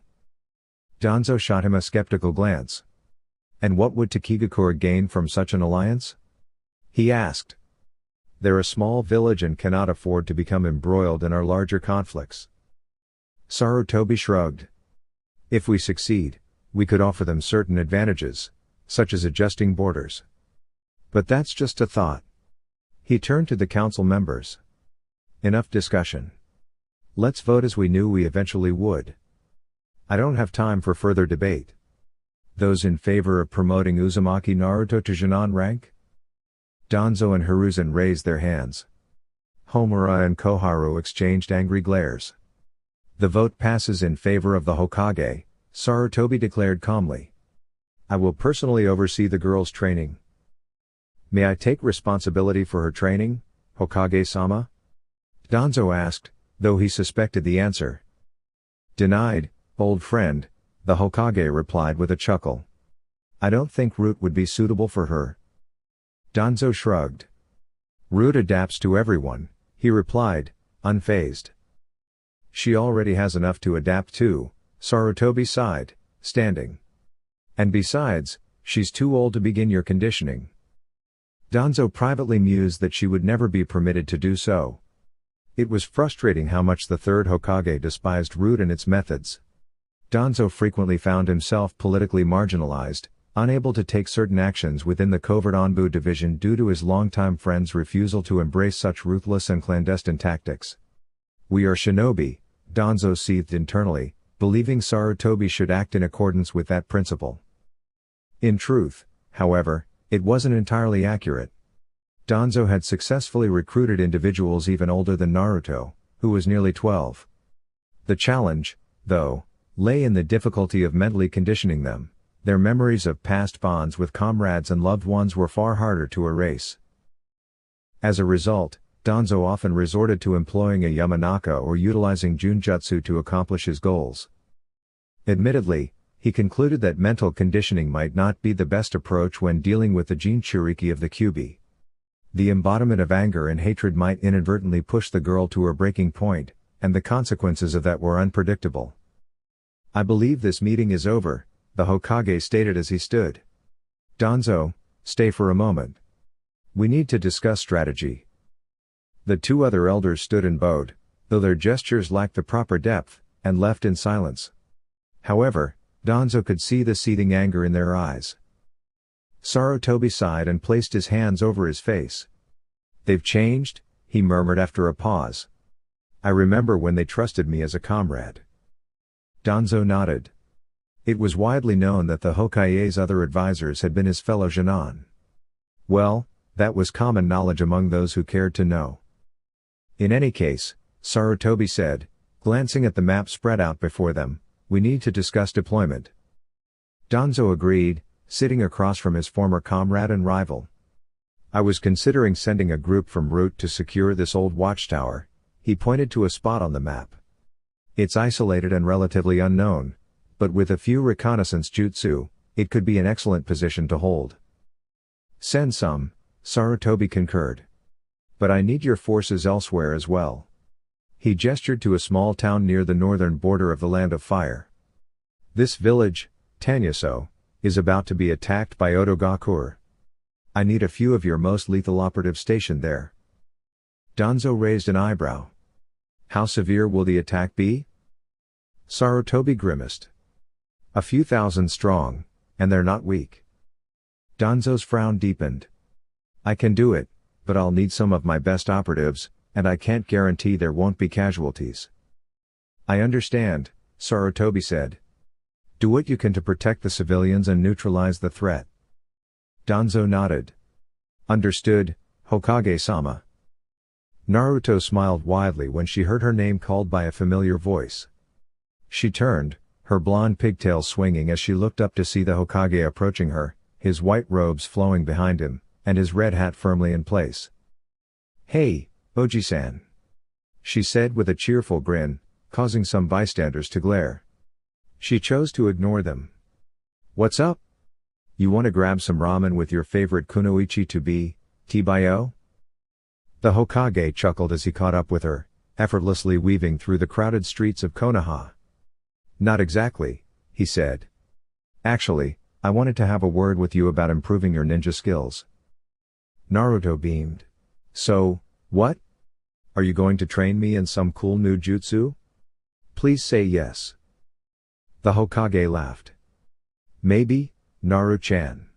Danzo shot him a skeptical glance. And what would Takigakur gain from such an alliance? He asked. They're a small village and cannot afford to become embroiled in our larger conflicts. Sarutobi shrugged. If we succeed, we could offer them certain advantages, such as adjusting borders. But that's just a thought. He turned to the council members. Enough discussion. Let's vote as we knew we eventually would. I don't have time for further debate. Those in favor of promoting Uzumaki Naruto to Jonin rank? Danzo and Hiruzen raised their hands. Homura and Koharu exchanged angry glares. The vote passes in favor of the Hokage, Sarutobi declared calmly. I will personally oversee the girl's training. May I take responsibility for her training, Hokage-sama? Danzo asked, though he suspected the answer. Denied, old friend, the Hokage replied with a chuckle. I don't think Root would be suitable for her. Danzo shrugged. Root adapts to everyone, he replied, unfazed. She already has enough to adapt to, Sarutobi sighed, standing. And besides, she's too old to begin your conditioning. Danzo privately mused that she would never be permitted to do so. It was frustrating how much the third Hokage despised Root and its methods. Danzo frequently found himself politically marginalized, unable to take certain actions within the covert Anbu division due to his longtime friend's refusal to embrace such ruthless and clandestine tactics. We are shinobi, Danzo seethed internally, believing Sarutobi should act in accordance with that principle. In truth, however, it wasn't entirely accurate. Danzo had successfully recruited individuals even older than Naruto, who was nearly 12. The challenge, though, lay in the difficulty of mentally conditioning them. Their memories of past bonds with comrades and loved ones were far harder to erase. As a result, Danzo often resorted to employing a Yamanaka or utilizing Junjutsu to accomplish his goals. Admittedly, He concluded that mental conditioning might not be the best approach when dealing with the Jinchuriki of the Kyuubi. The embodiment of anger and hatred might inadvertently push the girl to her breaking point, and the consequences of that were unpredictable. "I believe this meeting is over," the Hokage stated as he stood. "Danzo, stay for a moment. We need to discuss strategy." The two other elders stood and bowed, though their gestures lacked the proper depth, and left in silence. However, Danzo could see the seething anger in their eyes. Sarutobi sighed and placed his hands over his face. "They've changed," he murmured after a pause. "I remember when they trusted me as a comrade." Danzo nodded. It was widely known that the Hokage's other advisors had been his fellow Genin. Well, that was common knowledge among those who cared to know. "In any case," Sarutobi said, glancing at the map spread out before them, "we need to discuss deployment." Danzo agreed, sitting across from his former comrade and rival. "I was considering sending a group from Route to secure this old watchtower." He pointed to a spot on the map. "It's isolated and relatively unknown, but with a few reconnaissance jutsu, it could be an excellent position to hold." "Send some," Sarutobi concurred. "But I need your forces elsewhere as well." He gestured to a small town near the northern border of the Land of Fire. "This village, Tanyaso, is about to be attacked by Otogakur. I need a few of your most lethal operatives stationed there." Danzo raised an eyebrow. "How severe will the attack be?" Sarutobi grimaced. "A few thousand strong, and they're not weak." Danzo's frown deepened. "I can do it, but I'll need some of my best operatives, and I can't guarantee there won't be casualties." "I understand," Sarutobi said. "Do what you can to protect the civilians and neutralize the threat." Danzo nodded. "Understood, Hokage-sama." Naruto smiled widely when she heard her name called by a familiar voice. She turned, her blonde pigtails swinging as she looked up to see the Hokage approaching her, his white robes flowing behind him, and his red hat firmly in place. "Hey, Oji-san," she said with a cheerful grin, causing some bystanders to glare. She chose to ignore them. "What's up? You want to grab some ramen with your favorite kunoichi to be, Tbayo?" The Hokage chuckled as he caught up with her, effortlessly weaving through the crowded streets of Konoha. "Not exactly," he said. "Actually, I wanted to have a word with you about improving your ninja skills." Naruto beamed. "So, what? Are you going to train me in some cool new jutsu? Please say yes." The Hokage laughed. "Maybe, Naru-chan."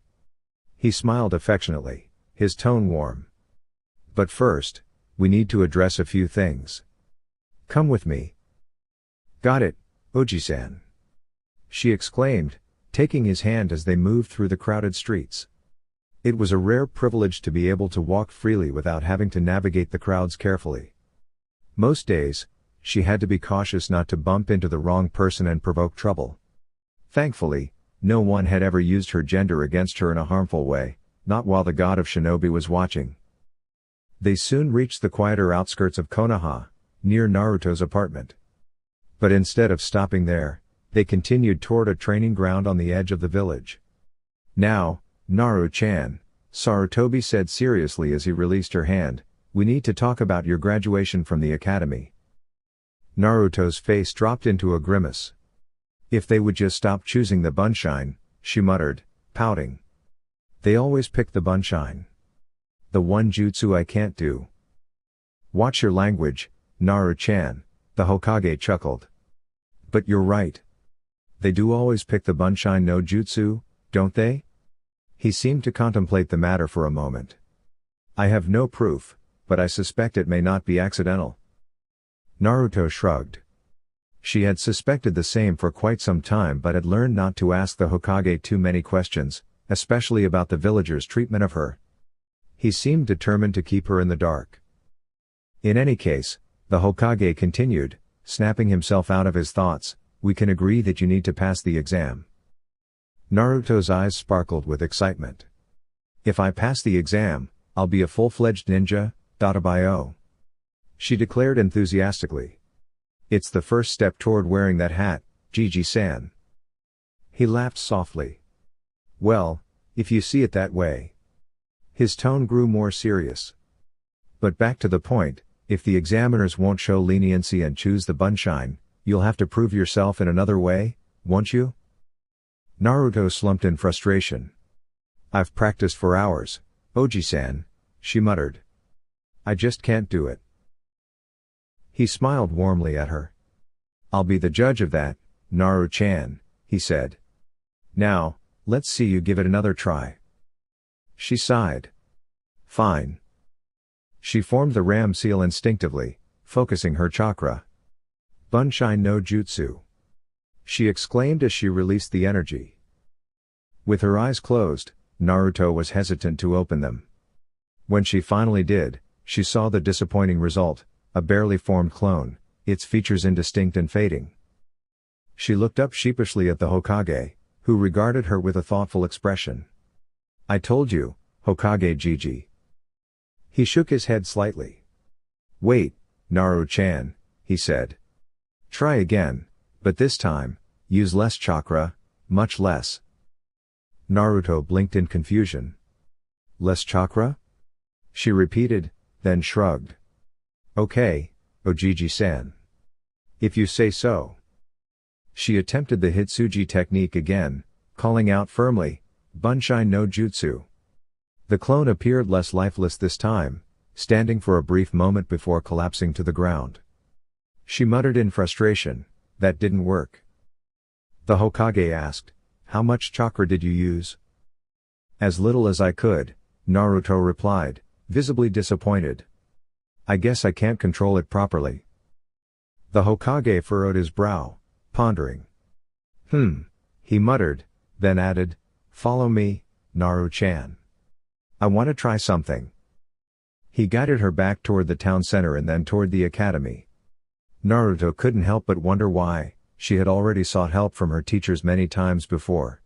He smiled affectionately, his tone warm. "But first, we need to address a few things. Come with me." "Got it, Oji-san," she exclaimed, taking his hand as they moved through the crowded streets. It was a rare privilege to be able to walk freely without having to navigate the crowds carefully. Most days, she had to be cautious not to bump into the wrong person and provoke trouble. Thankfully, no one had ever used her gender against her in a harmful way, not while the god of shinobi was watching. They soon reached the quieter outskirts of Konoha, near Naruto's apartment. But instead of stopping there, they continued toward a training ground on the edge of the village. "Now, Naru-chan," Sarutobi said seriously as he released her hand, "we need to talk about your graduation from the academy." Naruto's face dropped into a grimace. "If they would just stop choosing the bunshine," she muttered, pouting. "They always pick the bunshine. The one jutsu I can't do." "Watch your language, Naru-chan," the Hokage chuckled. "But you're right. They do always pick the bunshine no jutsu, don't they?" He seemed to contemplate the matter for a moment. "I have no proof, but I suspect it may not be accidental." Naruto shrugged. She had suspected the same for quite some time but had learned not to ask the Hokage too many questions, especially about the villagers' treatment of her. He seemed determined to keep her in the dark. "In any case," the Hokage continued, snapping himself out of his thoughts, "we can agree that you need to pass the exam." Naruto's eyes sparkled with excitement. "If I pass the exam, I'll be a full-fledged ninja, Databayo," she declared enthusiastically. "It's the first step toward wearing that hat, Gigi-san." He laughed softly. Well, if you see it that way. His tone grew more serious. But back to the point, if the examiners won't show leniency and choose the bunshine, you'll have to prove yourself in another way, won't you? Naruto slumped in frustration. I've practiced for hours, Oji-san, she muttered. I just can't do it. He smiled warmly at her. I'll be the judge of that, Naru-chan, he said. Now, let's see you give it another try. She sighed. Fine. She formed the ram seal instinctively, focusing her chakra. Bunshine no jutsu. She exclaimed as she released the energy. With her eyes closed, Naruto was hesitant to open them. When she finally did, she saw the disappointing result, a barely formed clone, its features indistinct and fading. She looked up sheepishly at the Hokage, who regarded her with a thoughtful expression. I told you, Hokage Gigi. He shook his head slightly. Wait, Naru-chan, he said. Try again, but this time, use less chakra, much less. Naruto blinked in confusion. Less chakra? She repeated, then shrugged. Okay, Ojiji-san. If you say so. She attempted the Hitsuji technique again, calling out firmly, Bunshine no jutsu. The clone appeared less lifeless this time, standing for a brief moment before collapsing to the ground. She muttered in frustration, that didn't work. The Hokage asked, how much chakra did you use? As little as I could, Naruto replied, visibly disappointed. I guess I can't control it properly. The Hokage furrowed his brow, pondering. He muttered, then added, follow me, Naru-chan. I want to try something. He guided her back toward the town center and then toward the academy. Naruto couldn't help but wonder why. She had already sought help from her teachers many times before.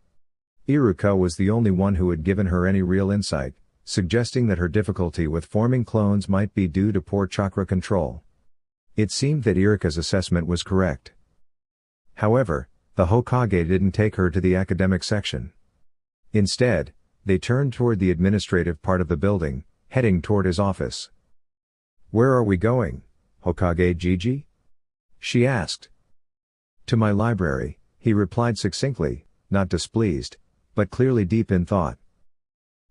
Iruka was the only one who had given her any real insight, suggesting that her difficulty with forming clones might be due to poor chakra control. It seemed that Iruka's assessment was correct. However, the Hokage didn't take her to the academic section. Instead, they turned toward the administrative part of the building, heading toward his office. Where are we going, Hokage Gigi? She asked. To my library, he replied succinctly, not displeased, but clearly deep in thought.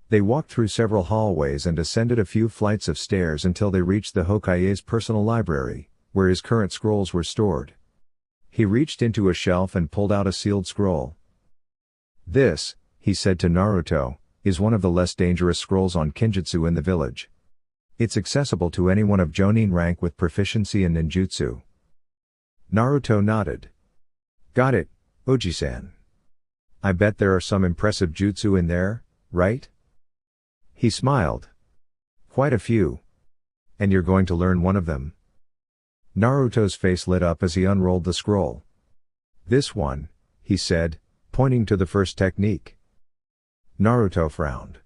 They walked through several hallways and ascended a few flights of stairs until they reached the Hokage's personal library, where his current scrolls were stored. He reached into a shelf and pulled out a sealed scroll. This, he said to Naruto, is one of the less dangerous scrolls on Kinjutsu in the village. It's accessible to anyone of Jonin rank with proficiency in ninjutsu. Naruto nodded. Got it, Oji-san. I bet there are some impressive jutsu in there, right? He smiled. Quite a few. And you're going to learn one of them? Naruto's face lit up as he unrolled the scroll. This one, he said, pointing to the first technique. Naruto frowned.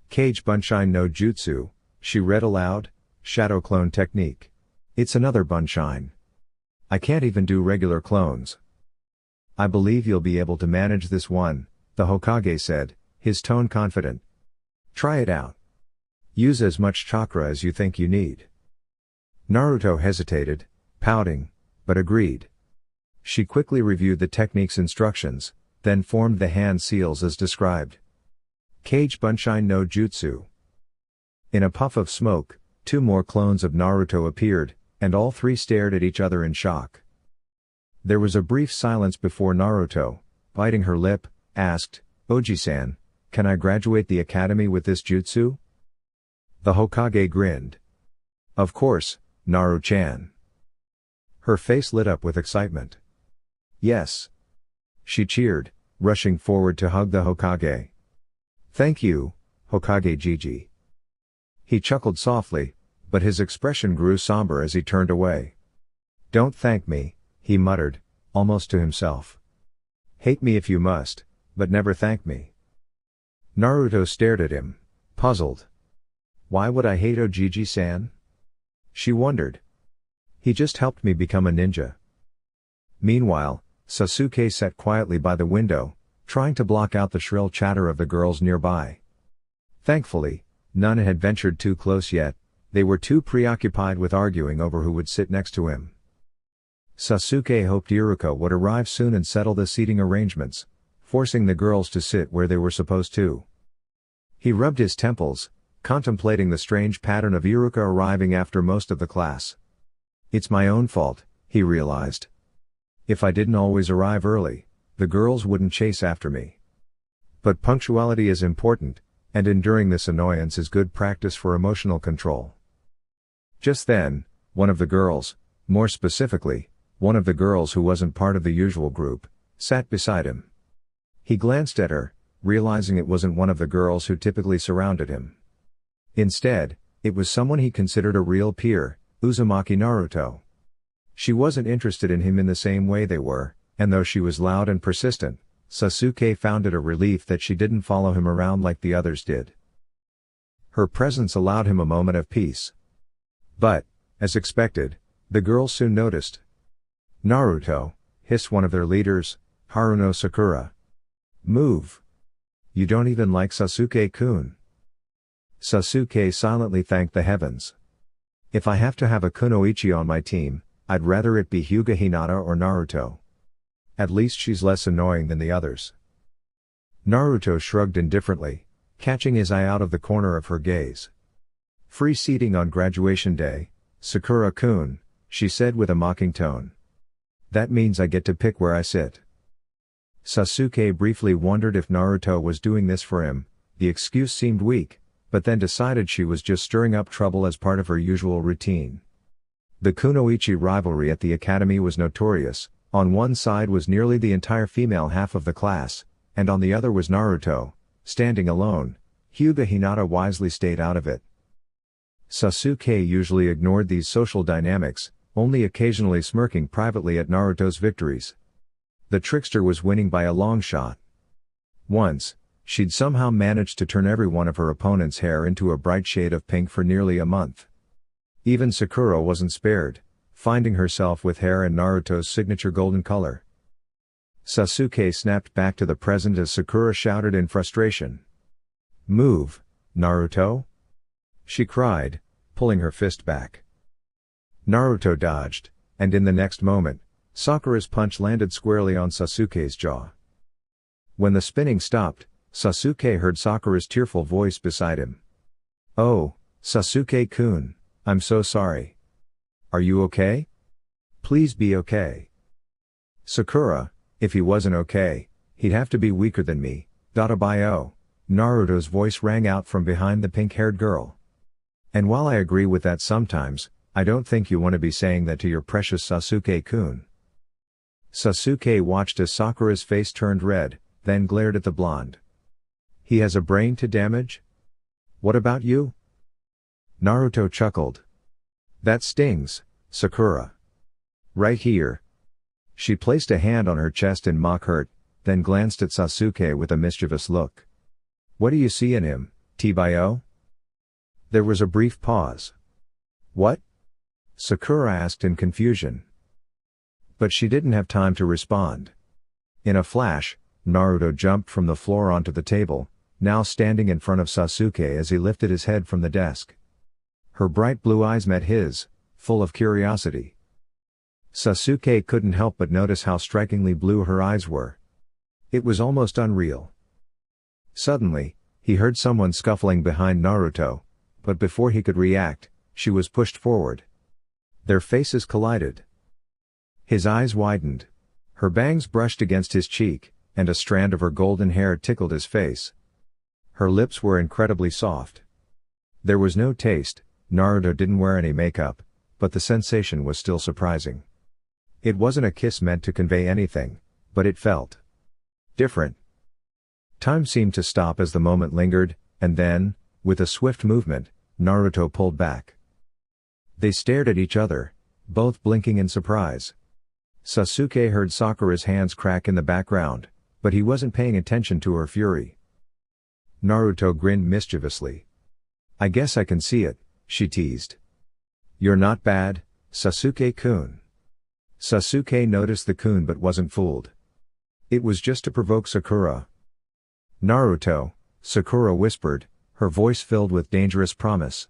Kage Bunshine no Jutsu, she read aloud, shadow clone technique. It's another bunshine. I can't even do regular clones. I believe you'll be able to manage this one, the Hokage said, his tone confident. Try it out. Use as much chakra as you think you need. Naruto hesitated, pouting, but agreed. She quickly reviewed the technique's instructions, then formed the hand seals as described. Kage Bunshine no Jutsu. In a puff of smoke, two more clones of Naruto appeared, and all three stared at each other in shock. There was a brief silence before Naruto, biting her lip, asked, Oji-san, can I graduate the academy with this jutsu? The Hokage grinned. Of course, Naru-chan. Her face lit up with excitement. Yes. She cheered, rushing forward to hug the Hokage. Thank you, Hokage Gigi. He chuckled softly, but his expression grew somber as he turned away. Don't thank me, he muttered, almost to himself. Hate me if you must, but never thank me. Naruto stared at him, puzzled. Why would I hate Ojiji-san? She wondered. He just helped me become a ninja. Meanwhile, Sasuke sat quietly by the window, trying to block out the shrill chatter of the girls nearby. Thankfully, none had ventured too close yet, they were too preoccupied with arguing over who would sit next to him. Sasuke hoped Naruko would arrive soon and settle the seating arrangements, forcing the girls to sit where they were supposed to. He rubbed his temples, contemplating the strange pattern of Naruko arriving after most of the class. It's my own fault, he realized. If I didn't always arrive early, the girls wouldn't chase after me. But punctuality is important, and enduring this annoyance is good practice for emotional control. Just then, one of the girls, more specifically, one of the girls who wasn't part of the usual group, sat beside him. He glanced at her, realizing it wasn't one of the girls who typically surrounded him. Instead, it was someone he considered a real peer, Uzumaki Naruto. She wasn't interested in him in the same way they were, and though she was loud and persistent, Sasuke found it a relief that she didn't follow him around like the others did. Her presence allowed him a moment of peace. But, as expected, the girls soon noticed. "Naruto," hissed one of their leaders, Haruno Sakura. "Move. You don't even like Sasuke-kun." Sasuke silently thanked the heavens. "If I have to have a kunoichi on my team, I'd rather it be Hyuga Hinata or Naruto. At least she's less annoying than the others." Naruto shrugged indifferently, catching his eye out of the corner of her gaze. "Free seating on graduation day, Sakura-kun," she said with a mocking tone. "That means I get to pick where I sit." Sasuke briefly wondered if Naruto was doing this for him. The excuse seemed weak, but then decided she was just stirring up trouble as part of her usual routine. The kunoichi rivalry at the academy was notorious. On one side was nearly the entire female half of the class, and on the other was Naruto, standing alone. Hyuga Hinata wisely stayed out of it. Sasuke usually ignored these social dynamics, only occasionally smirking privately at Naruto's victories. The trickster was winning by a long shot. Once, she'd somehow managed to turn every one of her opponent's hair into a bright shade of pink for nearly a month. Even Sakura wasn't spared, finding herself with hair in Naruto's signature golden color. Sasuke snapped back to the present as Sakura shouted in frustration. "Move, Naruto!" she cried, pulling her fist back. Naruto dodged, and in the next moment, Sakura's punch landed squarely on Sasuke's jaw. When the spinning stopped, Sasuke heard Sakura's tearful voice beside him. "Oh, Sasuke-kun, I'm so sorry. Are you okay? Please be okay." "Sakura, if he wasn't okay, he'd have to be weaker than me, Dadabayo," Naruto's voice rang out from behind the pink-haired girl. "And while I agree with that sometimes, I don't think you want to be saying that to your precious Sasuke-kun." Sasuke watched as Sakura's face turned red, then glared at the blonde. "He has a brain to damage? What about you?" Naruto chuckled. "That stings, Sakura. Right here." She placed a hand on her chest in mock hurt, then glanced at Sasuke with a mischievous look. "What do you see in him, T-Bio?" There was a brief pause. "What?" Sakura asked in confusion. But she didn't have time to respond. In a flash, Naruto jumped from the floor onto the table, now standing in front of Sasuke as he lifted his head from the desk. Her bright blue eyes met his, full of curiosity. Sasuke couldn't help but notice how strikingly blue her eyes were. It was almost unreal. Suddenly, he heard someone scuffling behind Naruto, but before he could react, she was pushed forward. Their faces collided. His eyes widened. Her bangs brushed against his cheek, and a strand of her golden hair tickled his face. Her lips were incredibly soft. There was no taste. Naruto didn't wear any makeup, but the sensation was still surprising. It wasn't a kiss meant to convey anything, but it felt different. Time seemed to stop as the moment lingered, and then, with a swift movement, Naruto pulled back. They stared at each other, both blinking in surprise. Sasuke heard Sakura's hands crack in the background, but he wasn't paying attention to her fury. Naruto grinned mischievously. "I guess I can see it," she teased. "You're not bad, Sasuke-kun." Sasuke noticed the kun but wasn't fooled. It was just to provoke Sakura. Naruto, Sakura whispered, her voice filled with dangerous promise.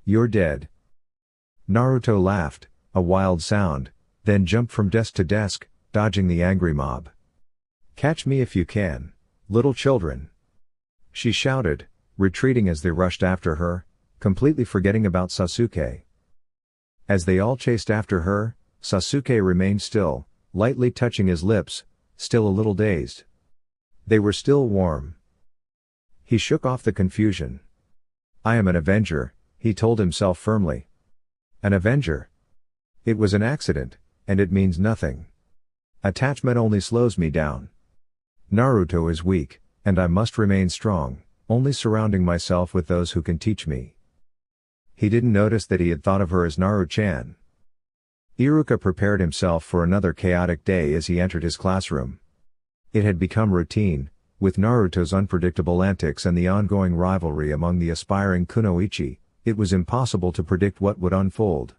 You're dead. Naruto laughed, a wild sound, then jumped from desk to desk, dodging the angry mob. Catch me if you can, little children. She shouted, retreating as they rushed after her, completely forgetting about Sasuke. As they all chased after her, Sasuke remained still, lightly touching his lips, still a little dazed. They were still warm. He shook off the confusion. I am an Avenger, he told himself firmly. An Avenger? It was an accident, and it means nothing. Attachment only slows me down. Naruto is weak, and I must remain strong, only surrounding myself with those who can teach me. He didn't notice that he had thought of her as Naru-chan. Iruka prepared himself for another chaotic day as he entered his classroom. It had become routine, with Naruto's unpredictable antics and the ongoing rivalry among the aspiring kunoichi, it was impossible to predict what would unfold.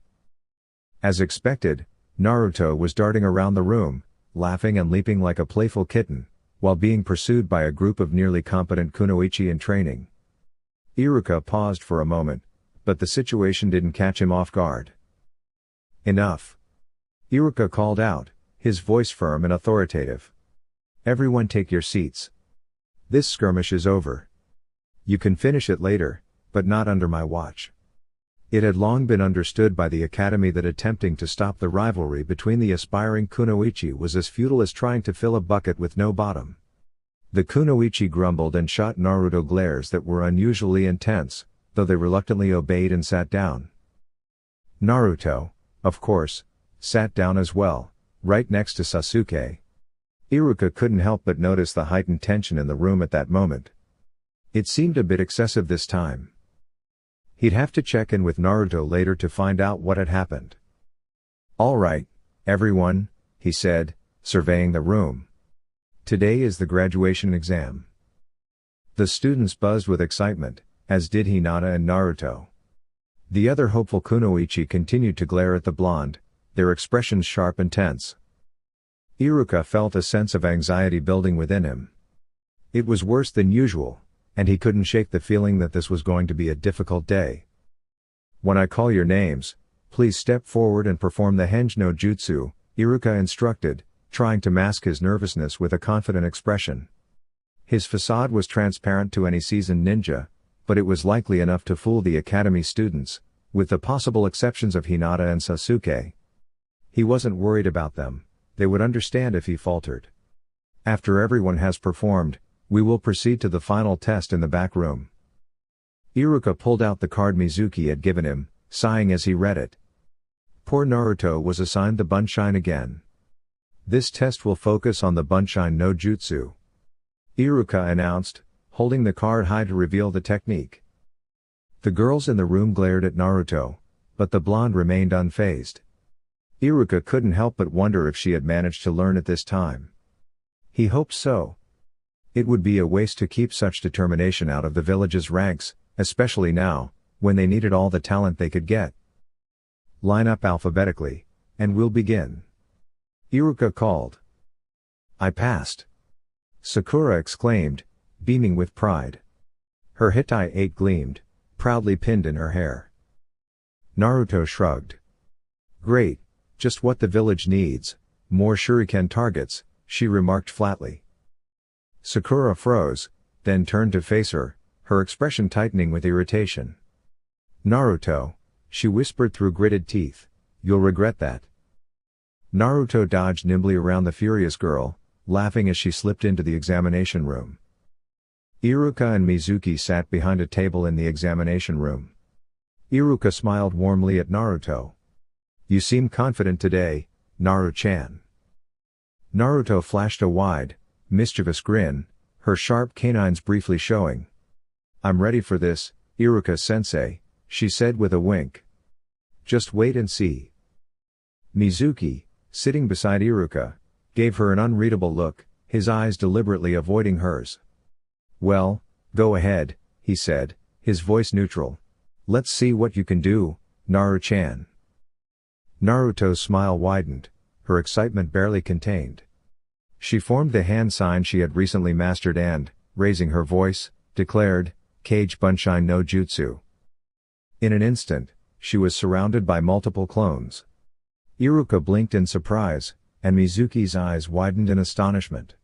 As expected, Naruto was darting around the room, laughing and leaping like a playful kitten, while being pursued by a group of nearly competent kunoichi in training. Iruka paused for a moment, but the situation didn't catch him off guard. Enough. Iruka called out, his voice firm and authoritative. Everyone take your seats. This skirmish is over. You can finish it later, but not under my watch. It had long been understood by the academy that attempting to stop the rivalry between the aspiring kunoichi was as futile as trying to fill a bucket with no bottom. The kunoichi grumbled and shot Naruto glares that were unusually intense, though they reluctantly obeyed and sat down. Naruto, of course, sat down as well, right next to Sasuke. Iruka couldn't help but notice the heightened tension in the room at that moment. It seemed a bit excessive this time. He'd have to check in with Naruto later to find out what had happened. All right, everyone, he said, surveying the room. Today is the graduation exam. The students buzzed with excitement, as did Hinata and Naruto. The other hopeful kunoichi continued to glare at the blonde, their expressions sharp and tense. Iruka felt a sense of anxiety building within him. It was worse than usual, and he couldn't shake the feeling that this was going to be a difficult day. When I call your names, please step forward and perform the Henge no Jutsu, Iruka instructed, trying to mask his nervousness with a confident expression. His facade was transparent to any seasoned ninja, but it was likely enough to fool the academy students, with the possible exceptions of Hinata and Sasuke. He wasn't worried about them, they would understand if he faltered. After everyone has performed, we will proceed to the final test in the back room. Iruka pulled out the card Mizuki had given him, sighing as he read it. Poor Naruto was assigned the Bunshin again. This test will focus on the Bunshin no Jutsu. Iruka announced, holding the card high to reveal the technique. The girls in the room glared at Naruto, but the blonde remained unfazed. Iruka couldn't help but wonder if she had managed to learn at this time. He hoped so. It would be a waste to keep such determination out of the village's ranks, especially now, when they needed all the talent they could get. Line up alphabetically, and we'll begin. Iruka called. I passed. Sakura exclaimed, beaming with pride. Her Hittite 8 gleamed, proudly pinned in her hair. Naruto shrugged. Great, just what the village needs, more shuriken targets, she remarked flatly. Sakura froze, then turned to face her expression tightening with irritation. Naruto, she whispered through gritted teeth, you'll regret that. Naruto dodged nimbly around the furious girl, laughing as she slipped into the examination room. Iruka and Mizuki sat behind a table in the examination room. Iruka smiled warmly at Naruto. You seem confident today, Naru-chan. Naruto flashed a wide, mischievous grin, her sharp canines briefly showing. I'm ready for this, Iruka-sensei, she said with a wink. Just wait and see. Mizuki, sitting beside Iruka, gave her an unreadable look, his eyes deliberately avoiding hers. Well, go ahead, he said, his voice neutral. Let's see what you can do, Naru-chan. Naruto's smile widened, her excitement barely contained. She formed the hand sign she had recently mastered and, raising her voice, declared, "Kage Bunshin no Jutsu." In an instant, she was surrounded by multiple clones. Iruka blinked in surprise, and Mizuki's eyes widened in astonishment.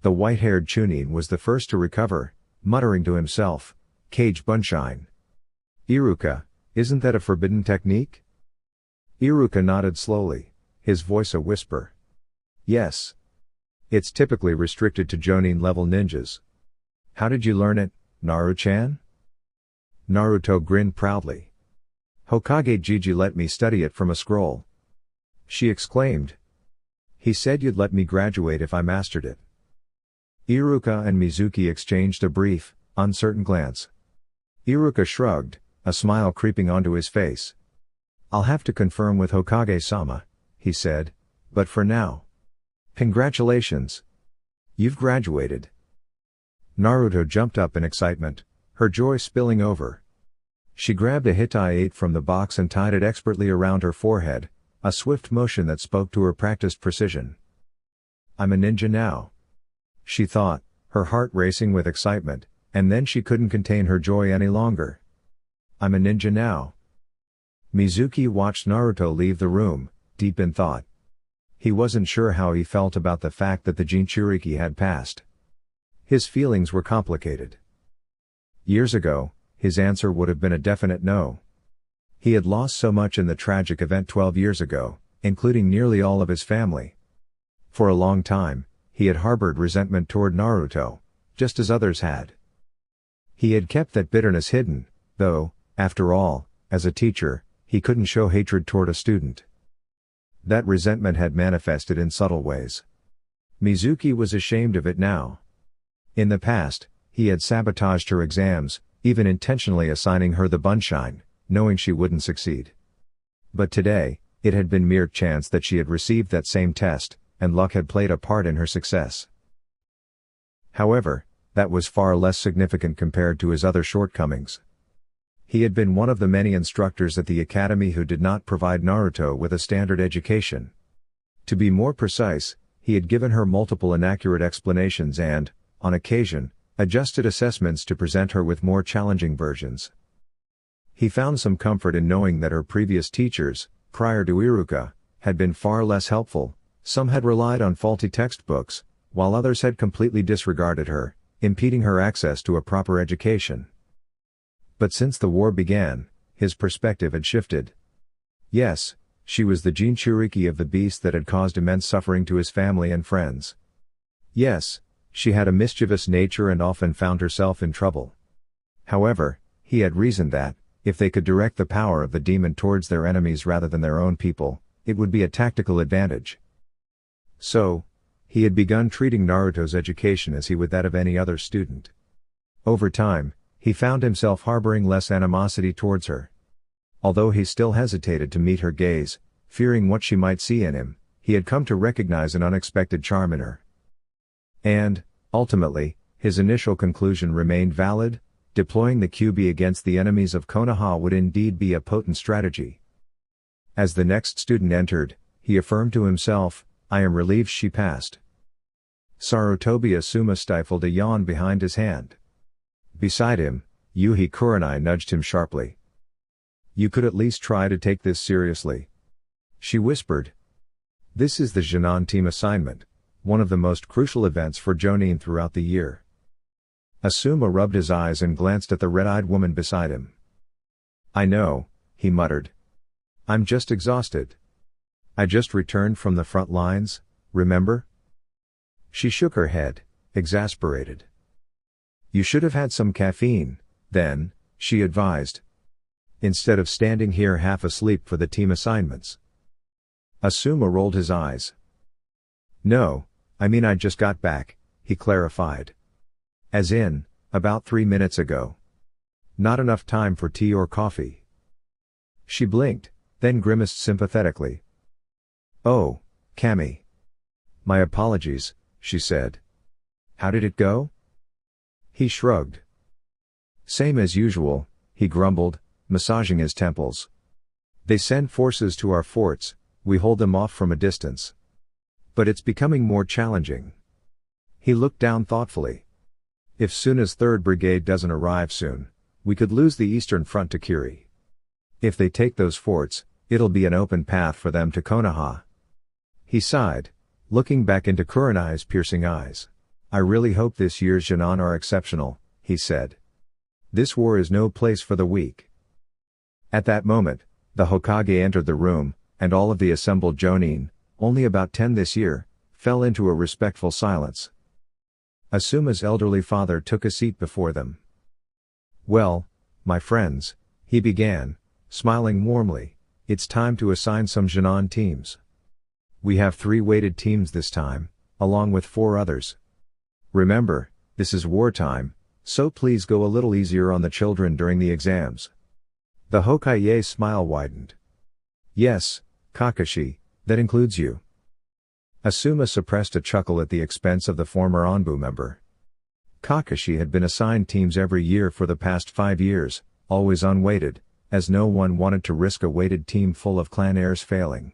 The white-haired Chunin was the first to recover, muttering to himself, "Kage Bunshin. Iruka, isn't that a forbidden technique?" Iruka nodded slowly, his voice a whisper. "Yes. It's typically restricted to Jonin-level ninjas." "How did you learn it, Naru-chan?" Naruto grinned proudly. "Hokage Jiji let me study it from a scroll," she exclaimed. "He said you'd let me graduate if I mastered it." Iruka and Mizuki exchanged a brief, uncertain glance. Iruka shrugged, a smile creeping onto his face. "I'll have to confirm with Hokage-sama," he said, "but for now. Congratulations. You've graduated." Naruto jumped up in excitement, her joy spilling over. She grabbed a hitai-8 from the box and tied it expertly around her forehead, a swift motion that spoke to her practiced precision. "I'm a ninja now," she thought, her heart racing with excitement, and then she couldn't contain her joy any longer. "I'm a ninja now." Mizuki watched Naruto leave the room, deep in thought. He wasn't sure how he felt about the fact that the Jinchuriki had passed. His feelings were complicated. Years ago, his answer would have been a definite no. He had lost so much in the tragic event 12 years ago, including nearly all of his family. For a long time, he had harbored resentment toward Naruto, just as others had. He had kept that bitterness hidden, though, after all, as a teacher, he couldn't show hatred toward a student. That resentment had manifested in subtle ways. Mizuki was ashamed of it now. In the past, he had sabotaged her exams, even intentionally assigning her the Bunshin, knowing she wouldn't succeed. But today, it had been mere chance that she had received that same test, and luck had played a part in her success. However, that was far less significant compared to his other shortcomings. He had been one of the many instructors at the academy who did not provide Naruto with a standard education. To be more precise, he had given her multiple inaccurate explanations and, on occasion, adjusted assessments to present her with more challenging versions. He found some comfort in knowing that her previous teachers, prior to Iruka, had been far less helpful. Some had relied on faulty textbooks, while others had completely disregarded her, impeding her access to a proper education. But since the war began, his perspective had shifted. Yes, she was the Jinchuriki of the beast that had caused immense suffering to his family and friends. Yes, she had a mischievous nature and often found herself in trouble. However, he had reasoned that, if they could direct the power of the demon towards their enemies rather than their own people, it would be a tactical advantage. So, he had begun treating Naruto's education as he would that of any other student. Over time, he found himself harboring less animosity towards her. Although he still hesitated to meet her gaze, fearing what she might see in him, he had come to recognize an unexpected charm in her. And, ultimately, his initial conclusion remained valid: deploying the QB against the enemies of Konoha would indeed be a potent strategy. As the next student entered, he affirmed to himself, "I am relieved she passed." Sarutobi Asuma stifled a yawn behind his hand. Beside him, Yuhi Kurenai nudged him sharply. "You could at least try to take this seriously," she whispered. "This is the Jinan team assignment, one of the most crucial events for Jonin throughout the year." Asuma rubbed his eyes and glanced at the red-eyed woman beside him. "I know," he muttered. "I'm just exhausted. I just returned from the front lines, remember?" She shook her head, exasperated. "You should have had some caffeine, then," she advised. "Instead of standing here half asleep for the team assignments." Asuma rolled his eyes. "No, I mean I just got back," he clarified. "As in, about 3 minutes ago. Not enough time for tea or coffee." She blinked, then grimaced sympathetically. "Oh, Kami. My apologies," she said. "How did it go?" He shrugged. "Same as usual," he grumbled, massaging his temples. "They send forces to our forts, we hold them off from a distance. but it's becoming more challenging. He looked down thoughtfully. If Suna's 3rd Brigade doesn't arrive soon, we could lose the eastern front to Kiri. If they take those forts, it'll be an open path for them to Konoha. He sighed, looking back into Kurenai's piercing eyes. I really hope this year's Jinan are exceptional, he said. This war is no place for the weak. At that moment, the Hokage entered the room, and all of the assembled Jonin, only about 10 this year, fell into a respectful silence. Asuma's elderly father took a seat before them. Well, my friends, he began, smiling warmly, it's time to assign some Jinan teams. We have 3 weighted teams this time, along with 4 others. Remember, this is wartime, so please go a little easier on the children during the exams. The Hokage's smile widened. Yes, Kakashi, that includes you. Asuma suppressed a chuckle at the expense of the former Anbu member. Kakashi had been assigned teams every year for the past 5 years, always unweighted, as no one wanted to risk a weighted team full of clan heirs failing.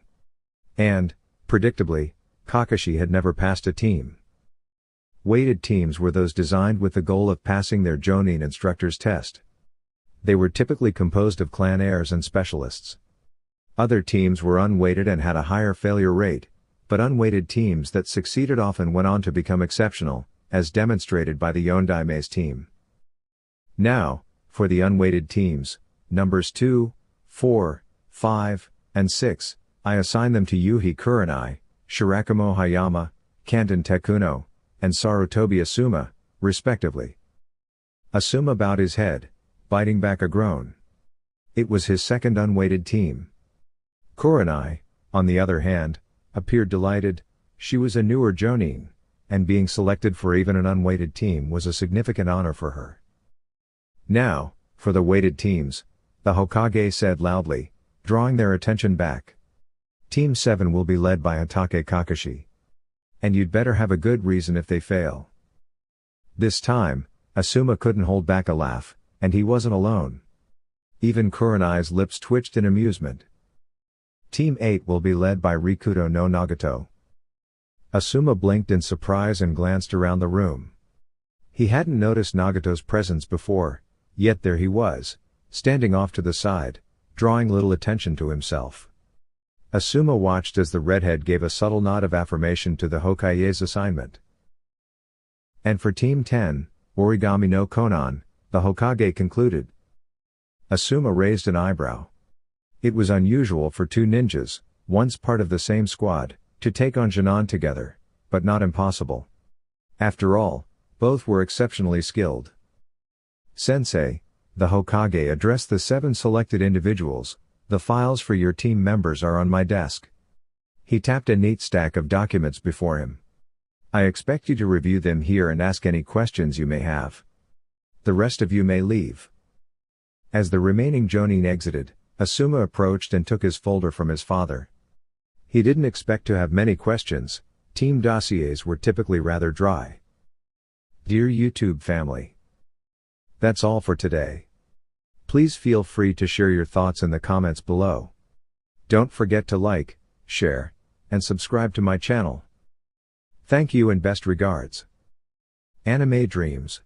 And, predictably, Kakashi had never passed a team. Weighted teams were those designed with the goal of passing their Jonin instructor's test. They were typically composed of clan heirs and specialists. Other teams were unweighted and had a higher failure rate, but unweighted teams that succeeded often went on to become exceptional, as demonstrated by the Yondaime's team. Now, for the unweighted teams, numbers 2, 4, 5, and 6, I assign them to Yuhi Kurenai, Shirakumo Hayama, Kanton Tekuno, and Sarutobi Asuma, respectively. Asuma bowed his head, biting back a groan. It was his second unweighted team. Kurenai, on the other hand, appeared delighted. She was a newer Jonin, and being selected for even an unweighted team was a significant honor for her. Now, for the weighted teams, the Hokage said loudly, drawing their attention back. Team 7 will be led by Hatake Kakashi. And you'd better have a good reason if they fail. This time, Asuma couldn't hold back a laugh, and he wasn't alone. Even Kurenai's lips twitched in amusement. Team 8 will be led by Rikudo no Nagato. Asuma blinked in surprise and glanced around the room. He hadn't noticed Nagato's presence before, yet there he was, standing off to the side, drawing little attention to himself. Asuma watched as the redhead gave a subtle nod of affirmation to the Hokage's assignment. And for Team 10, Origami no Konan, the Hokage concluded. Asuma raised an eyebrow. It was unusual for 2 ninjas, once part of the same squad, to take on Jinan together, but not impossible. After all, both were exceptionally skilled. Sensei, the Hokage addressed the 7 selected individuals, the files for your team members are on my desk. He tapped a neat stack of documents before him. I expect you to review them here and ask any questions you may have. The rest of you may leave. As the remaining Jonin exited, Asuma approached and took his folder from his father. He didn't expect to have many questions, team dossiers were typically rather dry. Dear YouTube family. That's all for today. Please feel free to share your thoughts in the comments below. Don't forget to like, share, and subscribe to my channel. Thank you and best regards. Anime Dreams.